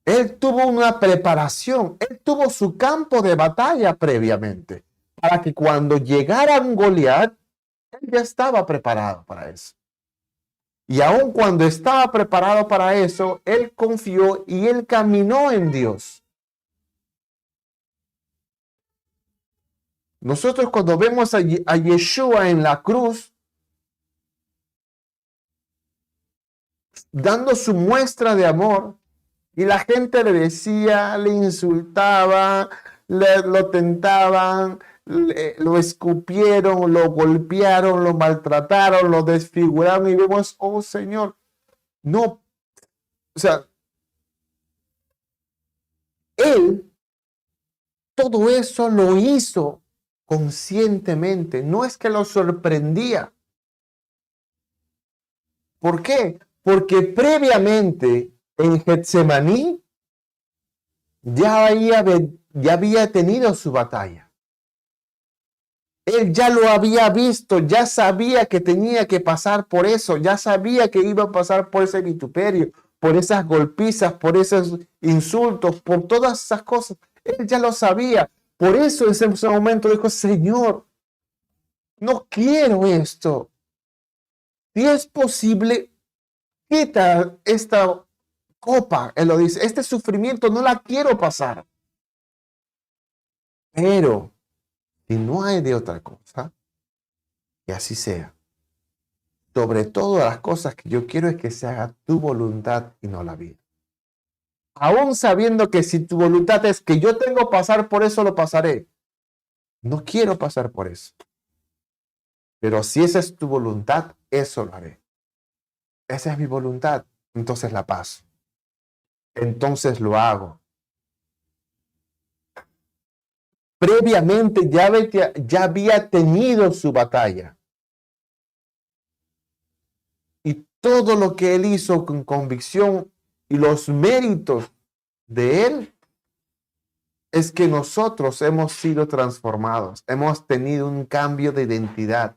Él tuvo una preparación, él tuvo su campo de batalla previamente, para que cuando llegara un Goliat, él ya estaba preparado para eso. Y aun cuando estaba preparado para eso, él confió y él caminó en Dios. Nosotros cuando vemos a Yeshua en la cruz, dando su muestra de amor, y la gente le decía, le insultaba, lo tentaban, lo escupieron, lo golpearon, lo maltrataron, lo desfiguraron, y vemos, oh Señor, no, o sea, Él todo eso lo hizo conscientemente, no es que lo sorprendía. ¿Por qué? Porque previamente en Getsemaní ya había tenido su batalla. Él ya lo había visto, ya sabía que tenía que pasar por eso, ya sabía que iba a pasar por ese vituperio, por esas golpizas, por esos insultos, por todas esas cosas. Él ya lo sabía. Por eso en ese momento dijo, Señor, no quiero esto. Si es posible, quita esta copa. Él lo dice, este sufrimiento no la quiero pasar. Pero si no hay de otra cosa, que así sea. Sobre todas las cosas que yo quiero es que se haga tu voluntad y no la mía. Aún sabiendo que si tu voluntad es que yo tengo que pasar por eso, lo pasaré. No quiero pasar por eso. Pero si esa es tu voluntad, eso lo haré. Esa es mi voluntad, entonces la paso. Entonces lo hago. Previamente ya había tenido su batalla. Y todo lo que él hizo con convicción y los méritos de él es que nosotros hemos sido transformados, hemos tenido un cambio de identidad.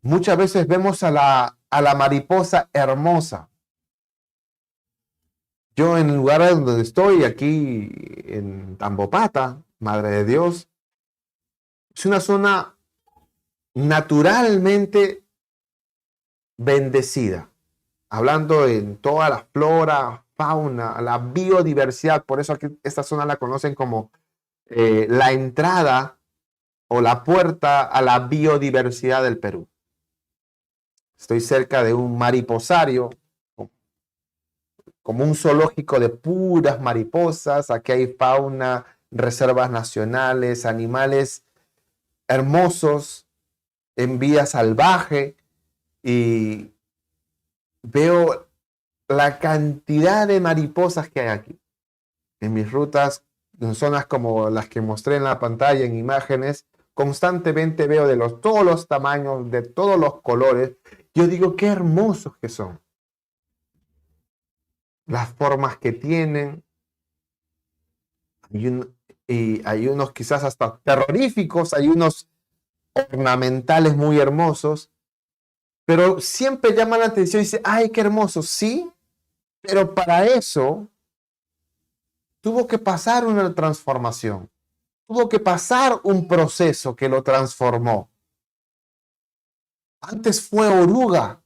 Muchas veces vemos a la mariposa hermosa. Yo en el lugar donde estoy, aquí en Tambopata, Madre de Dios, es una zona naturalmente bendecida. Hablando en toda la flora, fauna, la biodiversidad. Por eso aquí esta zona la conocen como la entrada o la puerta a la biodiversidad del Perú. Estoy cerca de un mariposario, como un zoológico de puras mariposas. Aquí hay fauna, reservas nacionales, animales hermosos en vida salvaje, y veo la cantidad de mariposas que hay aquí. En mis rutas, en zonas como las que mostré en la pantalla, en imágenes, constantemente veo de todos los tamaños, de todos los colores. Yo digo, qué hermosos que son. Las formas que tienen. Y hay unos quizás hasta terroríficos, hay unos ornamentales muy hermosos, pero siempre llama la atención y dice, ay, qué hermoso, sí, pero para eso tuvo que pasar una transformación, tuvo que pasar un proceso que lo transformó. Antes fue oruga,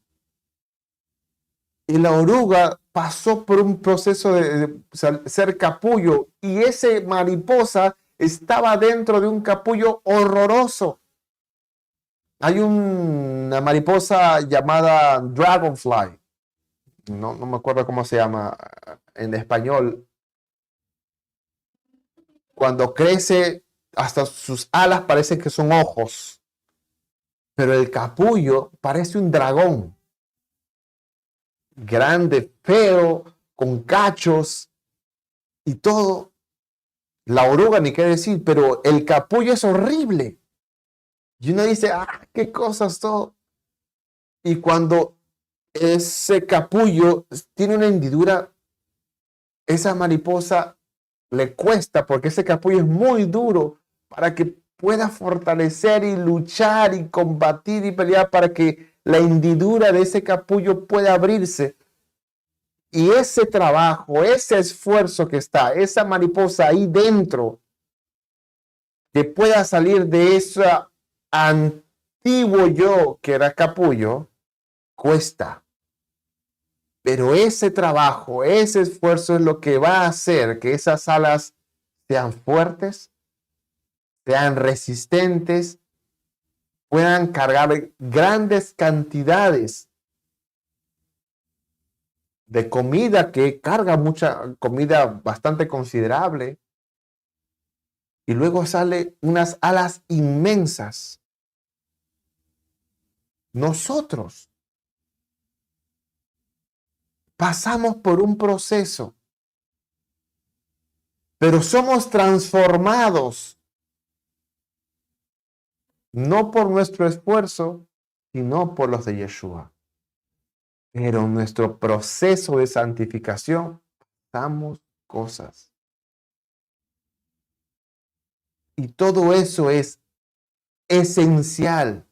y la oruga pasó por un proceso de ser capullo, y ese mariposa estaba dentro de un capullo horroroso. Hay una mariposa llamada dragonfly, no me acuerdo cómo se llama en español. Cuando crece, hasta sus alas parecen que son ojos, pero el capullo parece un dragón, grande, feo, con cachos y todo. La oruga ni qué decir, pero el capullo es horrible. Y uno dice, qué cosas todo. Y cuando ese capullo tiene una hendidura, esa mariposa le cuesta, porque ese capullo es muy duro, para que pueda fortalecer y luchar y combatir y pelear para que la hendidura de ese capullo pueda abrirse. Y ese trabajo, ese esfuerzo que está, esa mariposa ahí dentro, que pueda salir de esa antiguo yo, que era capullo, cuesta. Pero ese trabajo, ese esfuerzo es lo que va a hacer que esas alas sean fuertes, sean resistentes, puedan cargar grandes cantidades de comida, que carga mucha comida bastante considerable, y luego sale unas alas inmensas. Nosotros pasamos por un proceso, pero somos transformados no por nuestro esfuerzo, sino por los de Yeshua. Pero en nuestro proceso de santificación pasamos cosas. Y todo eso es esencial.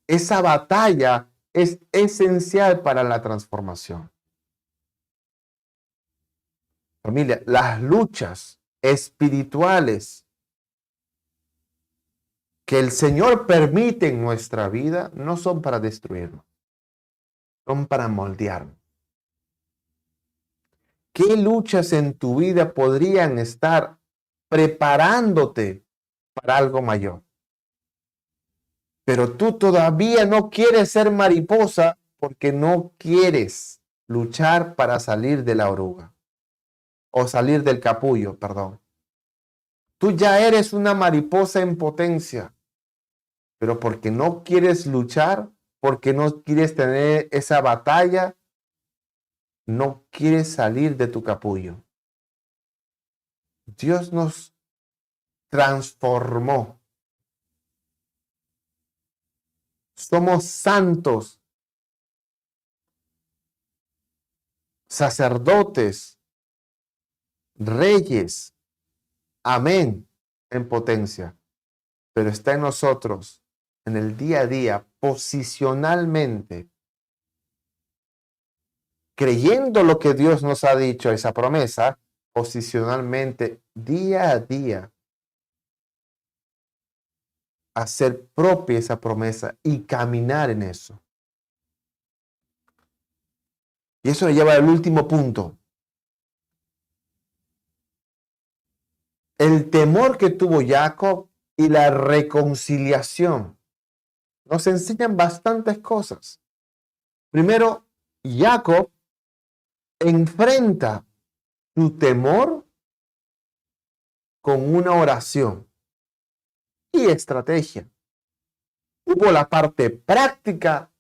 Esa batalla es esencial para la transformación. Familia, las luchas espirituales que el Señor permite en nuestra vida no son para destruirnos, son para moldearnos. ¿Qué luchas en tu vida podrían estar preparándote para algo mayor? Pero tú todavía no quieres ser mariposa porque no quieres luchar para salir de la oruga o salir del capullo, perdón. Tú ya eres una mariposa en potencia, pero porque no quieres luchar, porque no quieres tener esa batalla, no quieres salir de tu capullo. Dios nos transformó. Somos santos, sacerdotes, reyes. Amén, en potencia. Pero está en nosotros, en el día a día, posicionalmente, creyendo lo que Dios nos ha dicho, esa promesa, posicionalmente, día a día, hacer propia esa promesa y caminar en eso. Y eso me lleva al último punto. El temor que tuvo Jacob y la reconciliación nos enseñan bastantes cosas. Primero, Jacob enfrenta su temor con una oración y estrategia. Hubo la parte práctica,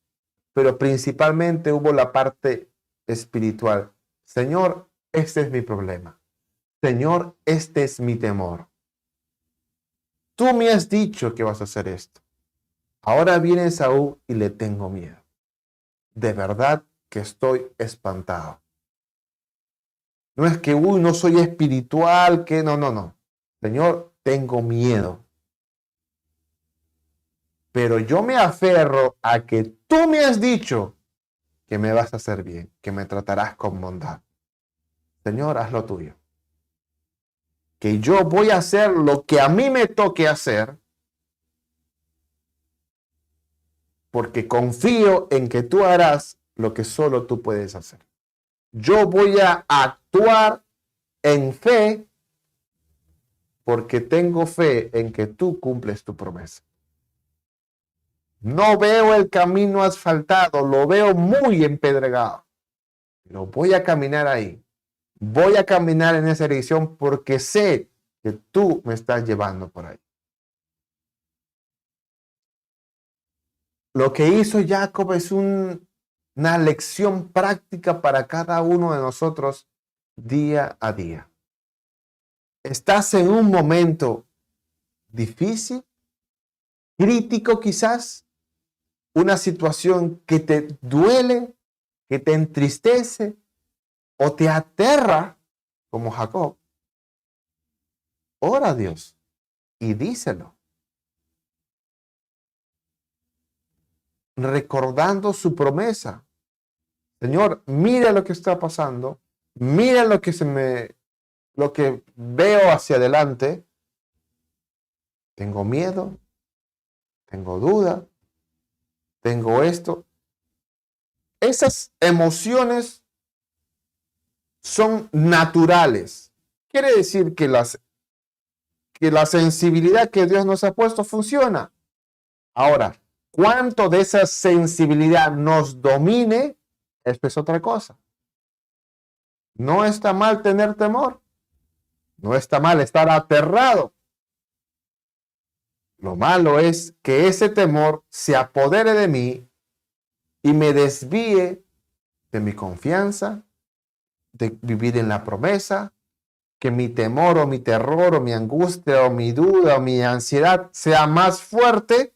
pero principalmente hubo la parte espiritual. Señor, este es mi problema. Señor, este es mi temor. Tú me has dicho que vas a hacer esto. Ahora viene Saúl y le tengo miedo. De verdad que estoy espantado. No es que, no soy espiritual, que no. Señor, tengo miedo. Pero yo me aferro a que tú me has dicho que me vas a hacer bien, que me tratarás con bondad. Señor, haz lo tuyo. Que yo voy a hacer lo que a mí me toque hacer, porque confío en que tú harás lo que solo tú puedes hacer. Yo voy a actuar en fe, porque tengo fe en que tú cumples tu promesa. No veo el camino asfaltado, lo veo muy empedregado, pero voy a caminar ahí. Voy a caminar en esa dirección porque sé que tú me estás llevando por ahí. Lo que hizo Jacob es una lección práctica para cada uno de nosotros día a día. ¿Estás en un momento difícil, crítico quizás? Una situación que te duele, que te entristece o te aterra, como Jacob. Ora a Dios y díselo, recordando su promesa. Señor, mira lo que está pasando, mira lo que veo hacia adelante. Tengo miedo, tengo duda, tengo esto. Esas emociones son naturales. Quiere decir que la sensibilidad que Dios nos ha puesto funciona. Ahora, ¿cuánto de esa sensibilidad nos domine? Esto es otra cosa. No está mal tener temor. No está mal estar aterrado. Lo malo es que ese temor se apodere de mí y me desvíe de mi confianza, de vivir en la promesa, que mi temor o mi terror o mi angustia o mi duda o mi ansiedad sea más fuerte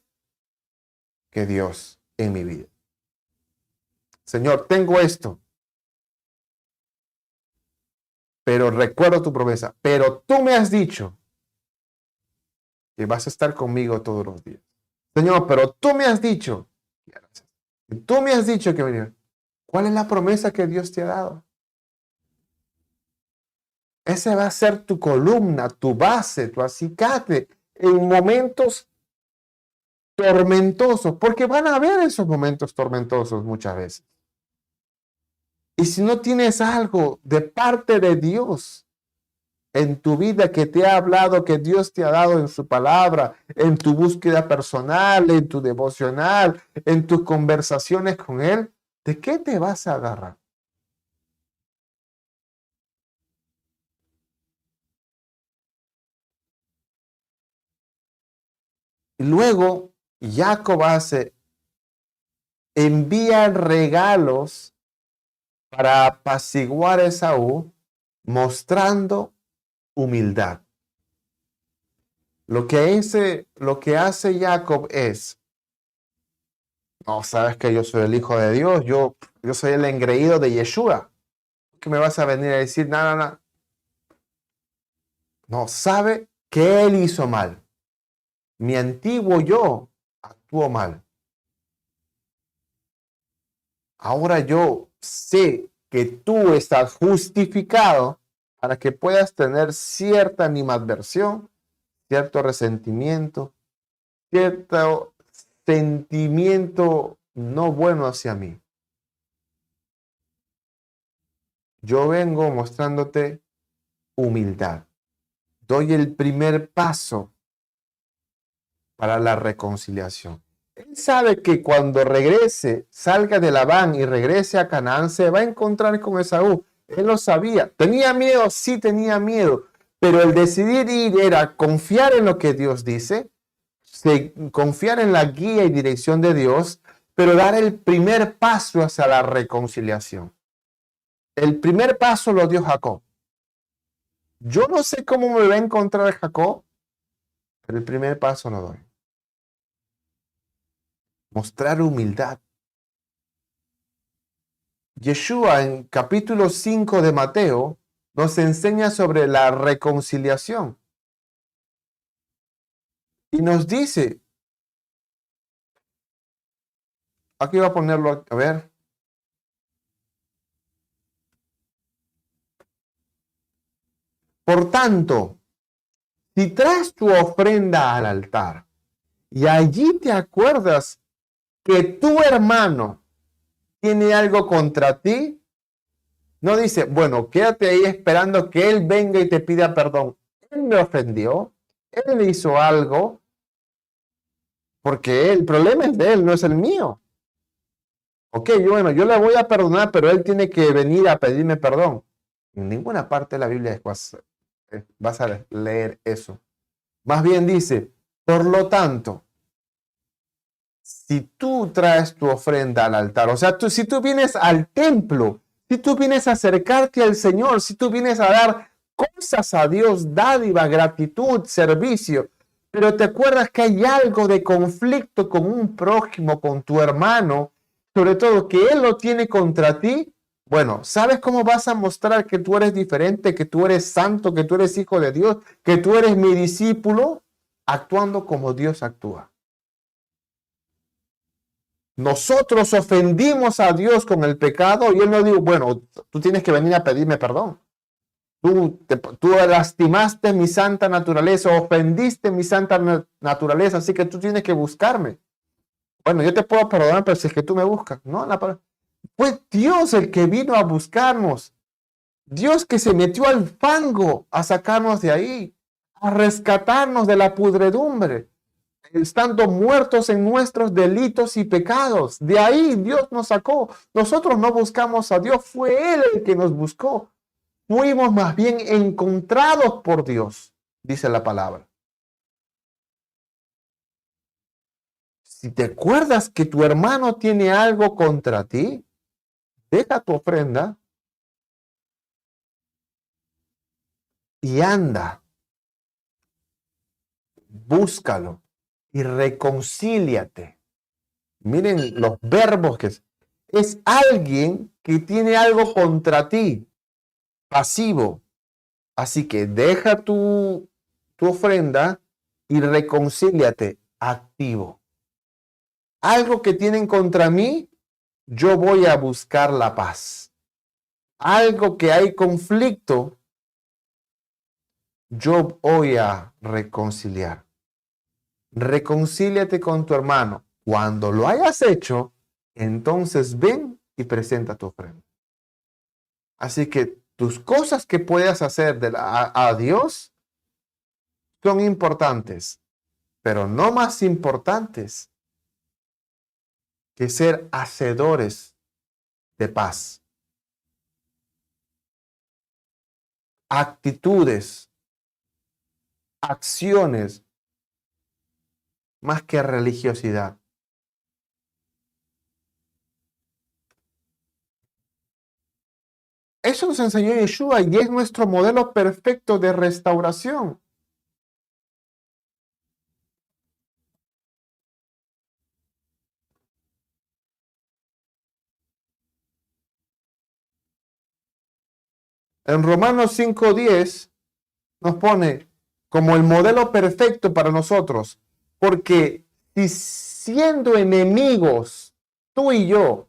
que Dios en mi vida. Señor, tengo esto, pero recuerdo tu promesa, pero tú me has dicho que vas a estar conmigo todos los días. Señor, pero tú me has dicho, que ¿cuál es la promesa que Dios te ha dado? Ese va a ser tu columna, tu base, tu acicate en momentos tormentosos, porque van a haber esos momentos tormentosos muchas veces. Y si no tienes algo de parte de Dios en tu vida que te ha hablado, que Dios te ha dado en su palabra, en tu búsqueda personal, en tu devocional, en tus conversaciones con Él, ¿de qué te vas a agarrar? Y luego Jacob envía regalos para apaciguar a Esaú, mostrando humildad. Lo que hace Jacob es, no, sabes que yo soy el hijo de Dios, yo soy el engreído de Yeshua. ¿Qué me vas a venir a decir? Nada, nada. No, sabe que él hizo mal. Mi antiguo yo actuó mal. Ahora yo sé que tú estás justificado para que puedas tener cierta animadversión, cierto resentimiento, cierto sentimiento no bueno hacia mí. Yo vengo mostrándote humildad. Doy el primer paso para la reconciliación. Él sabe que cuando regrese, salga de Labán y regrese a Canaán, se va a encontrar con Esaú. Él lo sabía. ¿Tenía miedo? Sí, tenía miedo. Pero el decidir ir era confiar en lo que Dios dice, confiar en la guía y dirección de Dios, pero dar el primer paso hacia la reconciliación. El primer paso lo dio Jacob. Yo no sé cómo me va a encontrar Jacob, pero el primer paso lo doy. Mostrar humildad. Yeshua en capítulo 5 de Mateo nos enseña sobre la reconciliación. Y nos dice, aquí voy a ponerlo, a ver. Por tanto, si traes tu ofrenda al altar y allí te acuerdas que tu hermano tiene algo contra ti, no dice, bueno, quédate ahí esperando que él venga y te pida perdón. Él me ofendió, él me hizo algo, porque el problema es de él, no es el mío. Ok, yo le voy a perdonar, pero él tiene que venir a pedirme perdón. En ninguna parte de la Biblia vas a leer eso. Más bien dice, por lo tanto, si tú traes tu ofrenda al altar, o sea, si tú vienes al templo, si tú vienes a acercarte al Señor, si tú vienes a dar cosas a Dios, dádiva, gratitud, servicio, pero te acuerdas que hay algo de conflicto con un prójimo, con tu hermano, sobre todo que él lo tiene contra ti, bueno, ¿sabes cómo vas a mostrar que tú eres diferente, que tú eres santo, que tú eres hijo de Dios, que tú eres mi discípulo? Actuando como Dios actúa. Nosotros ofendimos a Dios con el pecado y Él no dijo, bueno, tú tienes que venir a pedirme perdón. Tú lastimaste mi santa naturaleza, ofendiste mi santa naturaleza, así que tú tienes que buscarme. Bueno, yo te puedo perdonar, pero si es que tú me buscas. No, fue Dios el que vino a buscarnos. Dios que se metió al fango a sacarnos de ahí, a rescatarnos de la pudredumbre, estando muertos en nuestros delitos y pecados. De ahí Dios nos sacó. Nosotros no buscamos a Dios, fue Él el que nos buscó. Fuimos más bien encontrados por Dios, dice la palabra. Si te acuerdas que tu hermano tiene algo contra ti, deja tu ofrenda y anda, búscalo y reconcíliate. Miren los verbos que es alguien que tiene algo contra ti, pasivo. Así que deja tu ofrenda y reconcíliate, activo. Algo que tienen contra mí, yo voy a buscar la paz. Algo que hay conflicto, yo voy a reconciliar. Reconcíliate con tu hermano. Cuando lo hayas hecho, entonces ven y presenta tu ofrenda. Así que tus cosas que puedas hacer a Dios son importantes, pero no más importantes que ser hacedores de paz. Actitudes, acciones, más que religiosidad. Eso nos enseñó Yeshua y es nuestro modelo perfecto de restauración. En Romanos 5:10 nos pone como el modelo perfecto para nosotros, porque si siendo enemigos, tú y yo,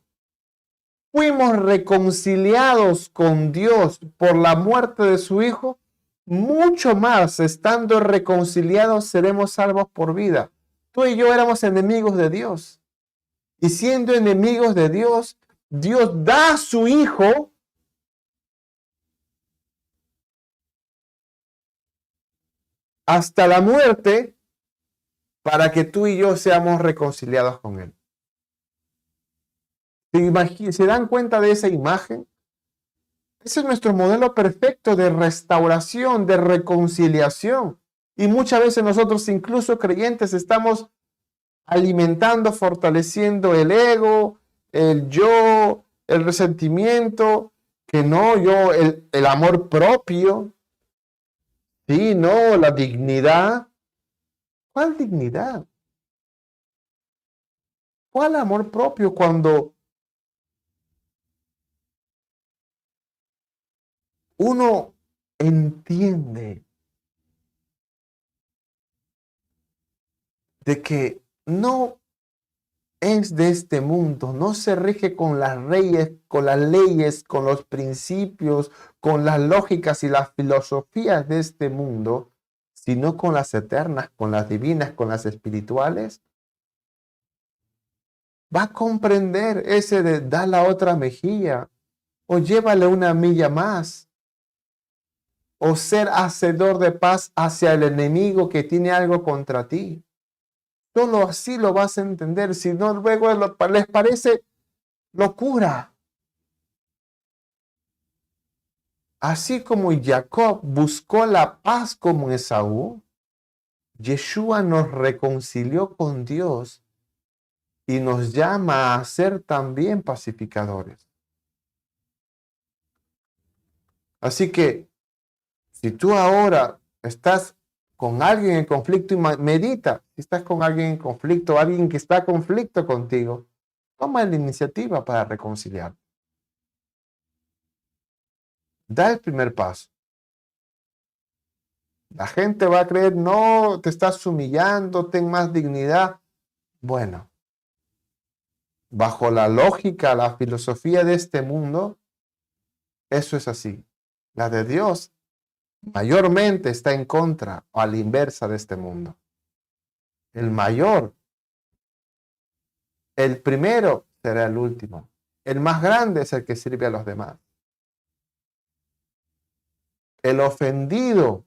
fuimos reconciliados con Dios por la muerte de su Hijo, mucho más, estando reconciliados, seremos salvos por vida. Tú y yo éramos enemigos de Dios. Y siendo enemigos de Dios, Dios da a su Hijo hasta la muerte para que tú y yo seamos reconciliados con Él. ¿Se dan cuenta de esa imagen? Ese es nuestro modelo perfecto de restauración, de reconciliación. Y muchas veces nosotros, incluso creyentes, estamos alimentando, fortaleciendo el ego, el yo, el resentimiento, que no, yo, el amor propio. Sí, no, la dignidad. ¿Cuál dignidad? ¿Cuál amor propio cuando uno entiende de que no es de este mundo, no se rige con las leyes, con los principios, con las lógicas y las filosofías de este mundo, sino con las eternas, con las divinas, con las espirituales? Va a comprender ese de dar la otra mejilla, o llévale una milla más, o ser hacedor de paz hacia el enemigo que tiene algo contra ti. Solo así lo vas a entender, si no luego les parece locura. Así como Jacob buscó la paz como Esaú, Yeshua nos reconcilió con Dios y nos llama a ser también pacificadores. Así que si tú ahora estás con alguien en conflicto, y medita, si estás con alguien en conflicto, alguien que está en conflicto contigo, toma la iniciativa para reconciliar. Da el primer paso. La gente va a creer, no, te estás humillando, ten más dignidad. Bueno, bajo la lógica, la filosofía de este mundo, eso es así. La de Dios mayormente está en contra o a la inversa de este mundo. El mayor El primero será el último. El más grande es el que sirve a los demás. El ofendido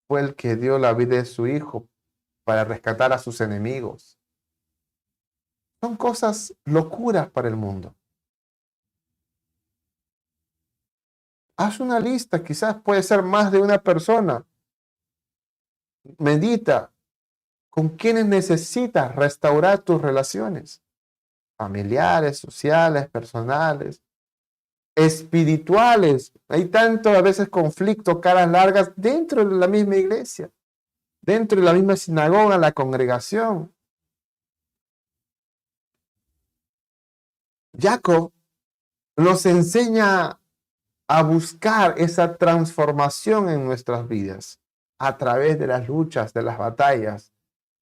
fue el que dio la vida de su hijo para rescatar a sus enemigos. Son cosas locuras para el mundo. Haz una lista, quizás puede ser más de una persona. Medita con quienes necesitas restaurar tus relaciones familiares, sociales, personales, espirituales. Hay tanto a veces conflicto, caras largas dentro de la misma iglesia, dentro de la misma sinagoga, la congregación. Jacob nos enseña a buscar esa transformación en nuestras vidas a través de las luchas, de las batallas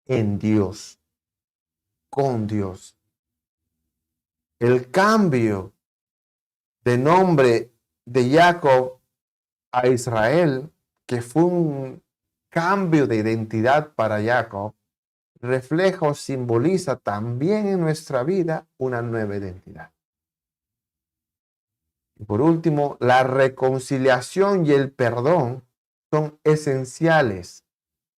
en Dios, con Dios. El cambio de nombre de Jacob a Israel, que fue un cambio de identidad para Jacob, refleja o simboliza también en nuestra vida una nueva identidad. Y por último, la reconciliación y el perdón son esenciales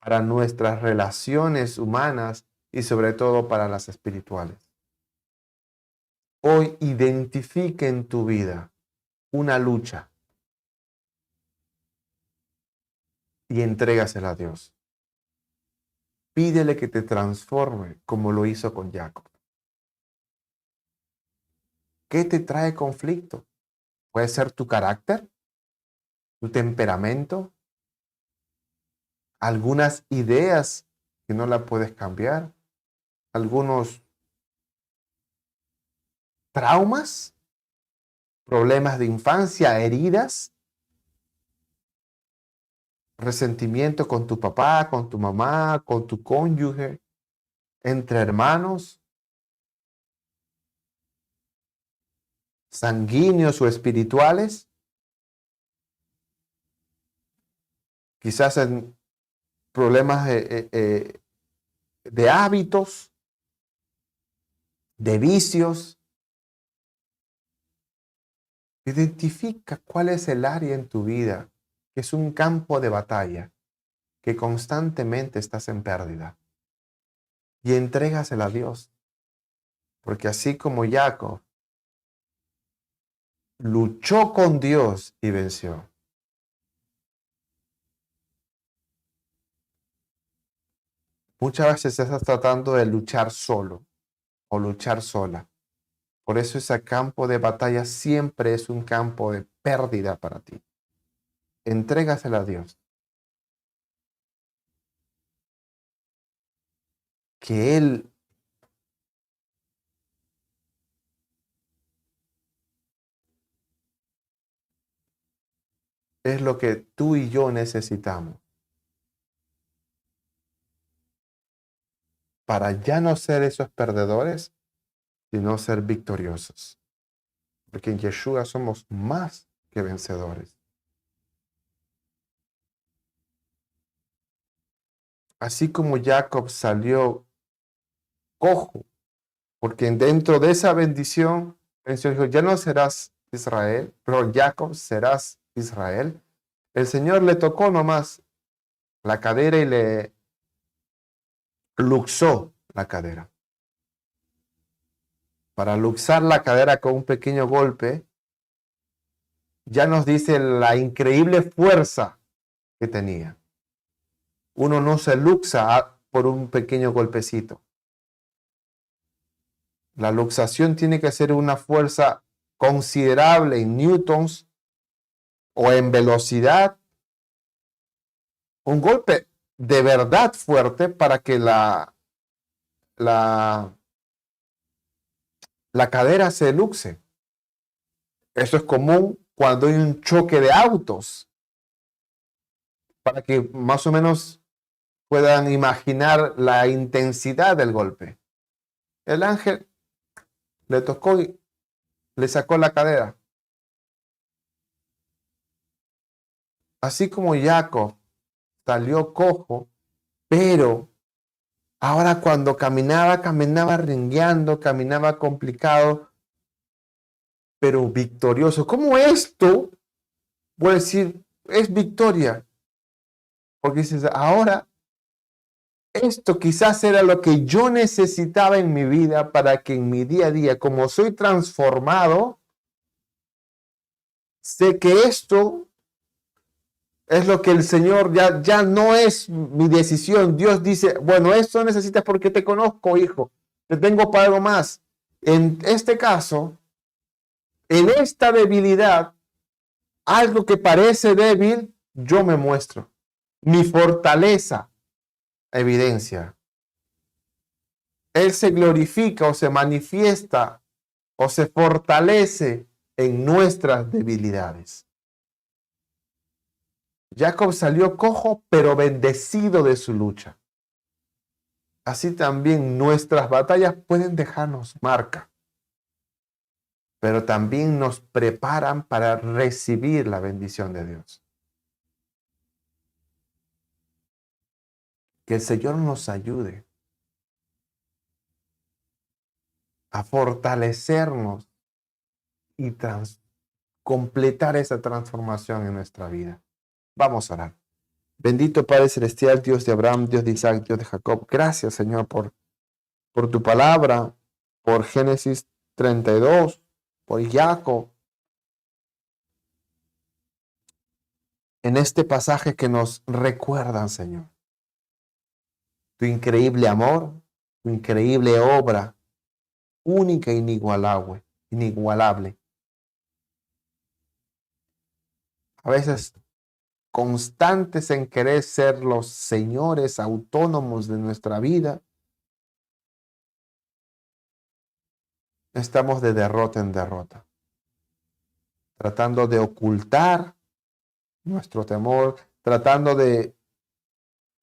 para nuestras relaciones humanas y sobre todo para las espirituales. Hoy identifique en tu vida una lucha y entrégasela a Dios. Pídele que te transforme como lo hizo con Jacob. ¿Qué te trae conflicto? Puede ser tu carácter, tu temperamento, algunas ideas que no la puedes cambiar, algunos traumas, problemas de infancia, heridas, resentimiento con tu papá, con tu mamá, con tu cónyuge, entre hermanos, sanguíneos o espirituales, quizás en problemas de hábitos, de vicios. Identifica cuál es el área en tu vida que es un campo de batalla, que constantemente estás en pérdida. Y entrégasela a Dios. Porque así como Jacob luchó con Dios y venció, muchas veces estás tratando de luchar solo o luchar sola. Por eso ese campo de batalla siempre es un campo de pérdida para ti. Entrégasela a Dios. Que Él es lo que tú y yo necesitamos para ya no ser esos perdedores, sino ser victoriosos. Porque en Yeshua somos más que vencedores. Así como Jacob salió cojo, porque dentro de esa bendición, el Señor dijo, ya no serás Israel, pero Jacob serás Israel. El Señor le tocó nomás la cadera y le luxó la cadera. Para luxar la cadera con un pequeño golpe, ya nos dice la increíble fuerza que tenía. Uno no se luxa por un pequeño golpecito. La luxación tiene que ser una fuerza considerable en newtons o en velocidad. Un golpe de verdad fuerte para que la cadera se luxe. Eso es común cuando hay un choque de autos, para que más o menos puedan imaginar la intensidad del golpe. El ángel le tocó y le sacó la cadera. Así como Jacob salió cojo, pero Ahora cuando caminaba rengueando, caminaba complicado, pero victorioso. ¿Cómo esto? Voy a decir, es victoria. Porque dices, ahora esto quizás era lo que yo necesitaba en mi vida para que en mi día a día, como soy transformado, sé que esto es lo que el Señor ya no es mi decisión. Dios dice, bueno, esto necesitas porque te conozco, hijo. Te tengo para algo más. En este caso, en esta debilidad, algo que parece débil, yo me muestro. Mi fortaleza evidencia. Él se glorifica o se manifiesta o se fortalece en nuestras debilidades. Jacob salió cojo, pero bendecido de su lucha. Así también nuestras batallas pueden dejarnos marca, pero también nos preparan para recibir la bendición de Dios. Que el Señor nos ayude a fortalecernos y completar esa transformación en nuestra vida. Vamos a orar. Bendito Padre Celestial, Dios de Abraham, Dios de Isaac, Dios de Jacob. Gracias, Señor, por tu palabra, por Génesis 32, por Jacob. En este pasaje que nos recuerdan, Señor, tu increíble amor, tu increíble obra, única e inigualable. A veces constantes en querer ser los señores autónomos de nuestra vida, estamos de derrota en derrota, tratando de ocultar nuestro temor, tratando de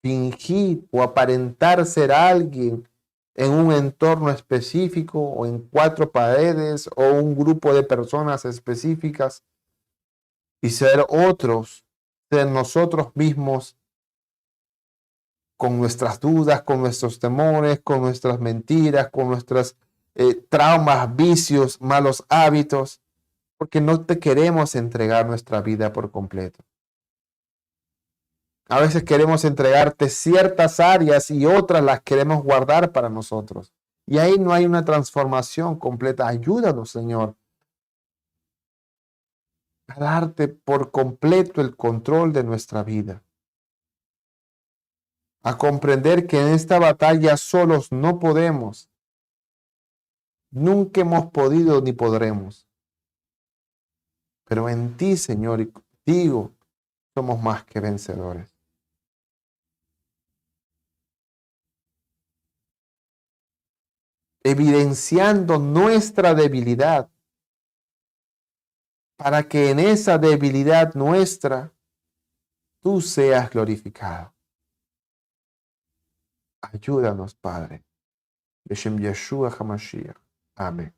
fingir o aparentar ser alguien en un entorno específico o en 4 paredes o un grupo de personas específicas y ser otros, ser nosotros mismos con nuestras dudas, con nuestros temores, con nuestras mentiras, con nuestros traumas, vicios, malos hábitos, porque no te queremos entregar nuestra vida por completo. A veces queremos entregarte ciertas áreas y otras las queremos guardar para nosotros. Y ahí no hay una transformación completa. Ayúdanos, Señor, a darte por completo el control de nuestra vida. A comprender que en esta batalla solos no podemos. Nunca hemos podido ni podremos. Pero en ti, Señor, y contigo somos más que vencedores. Evidenciando nuestra debilidad, para que en esa debilidad nuestra tú seas glorificado. Ayúdanos, Padre. Beshem Yeshua HaMashiach. Amén.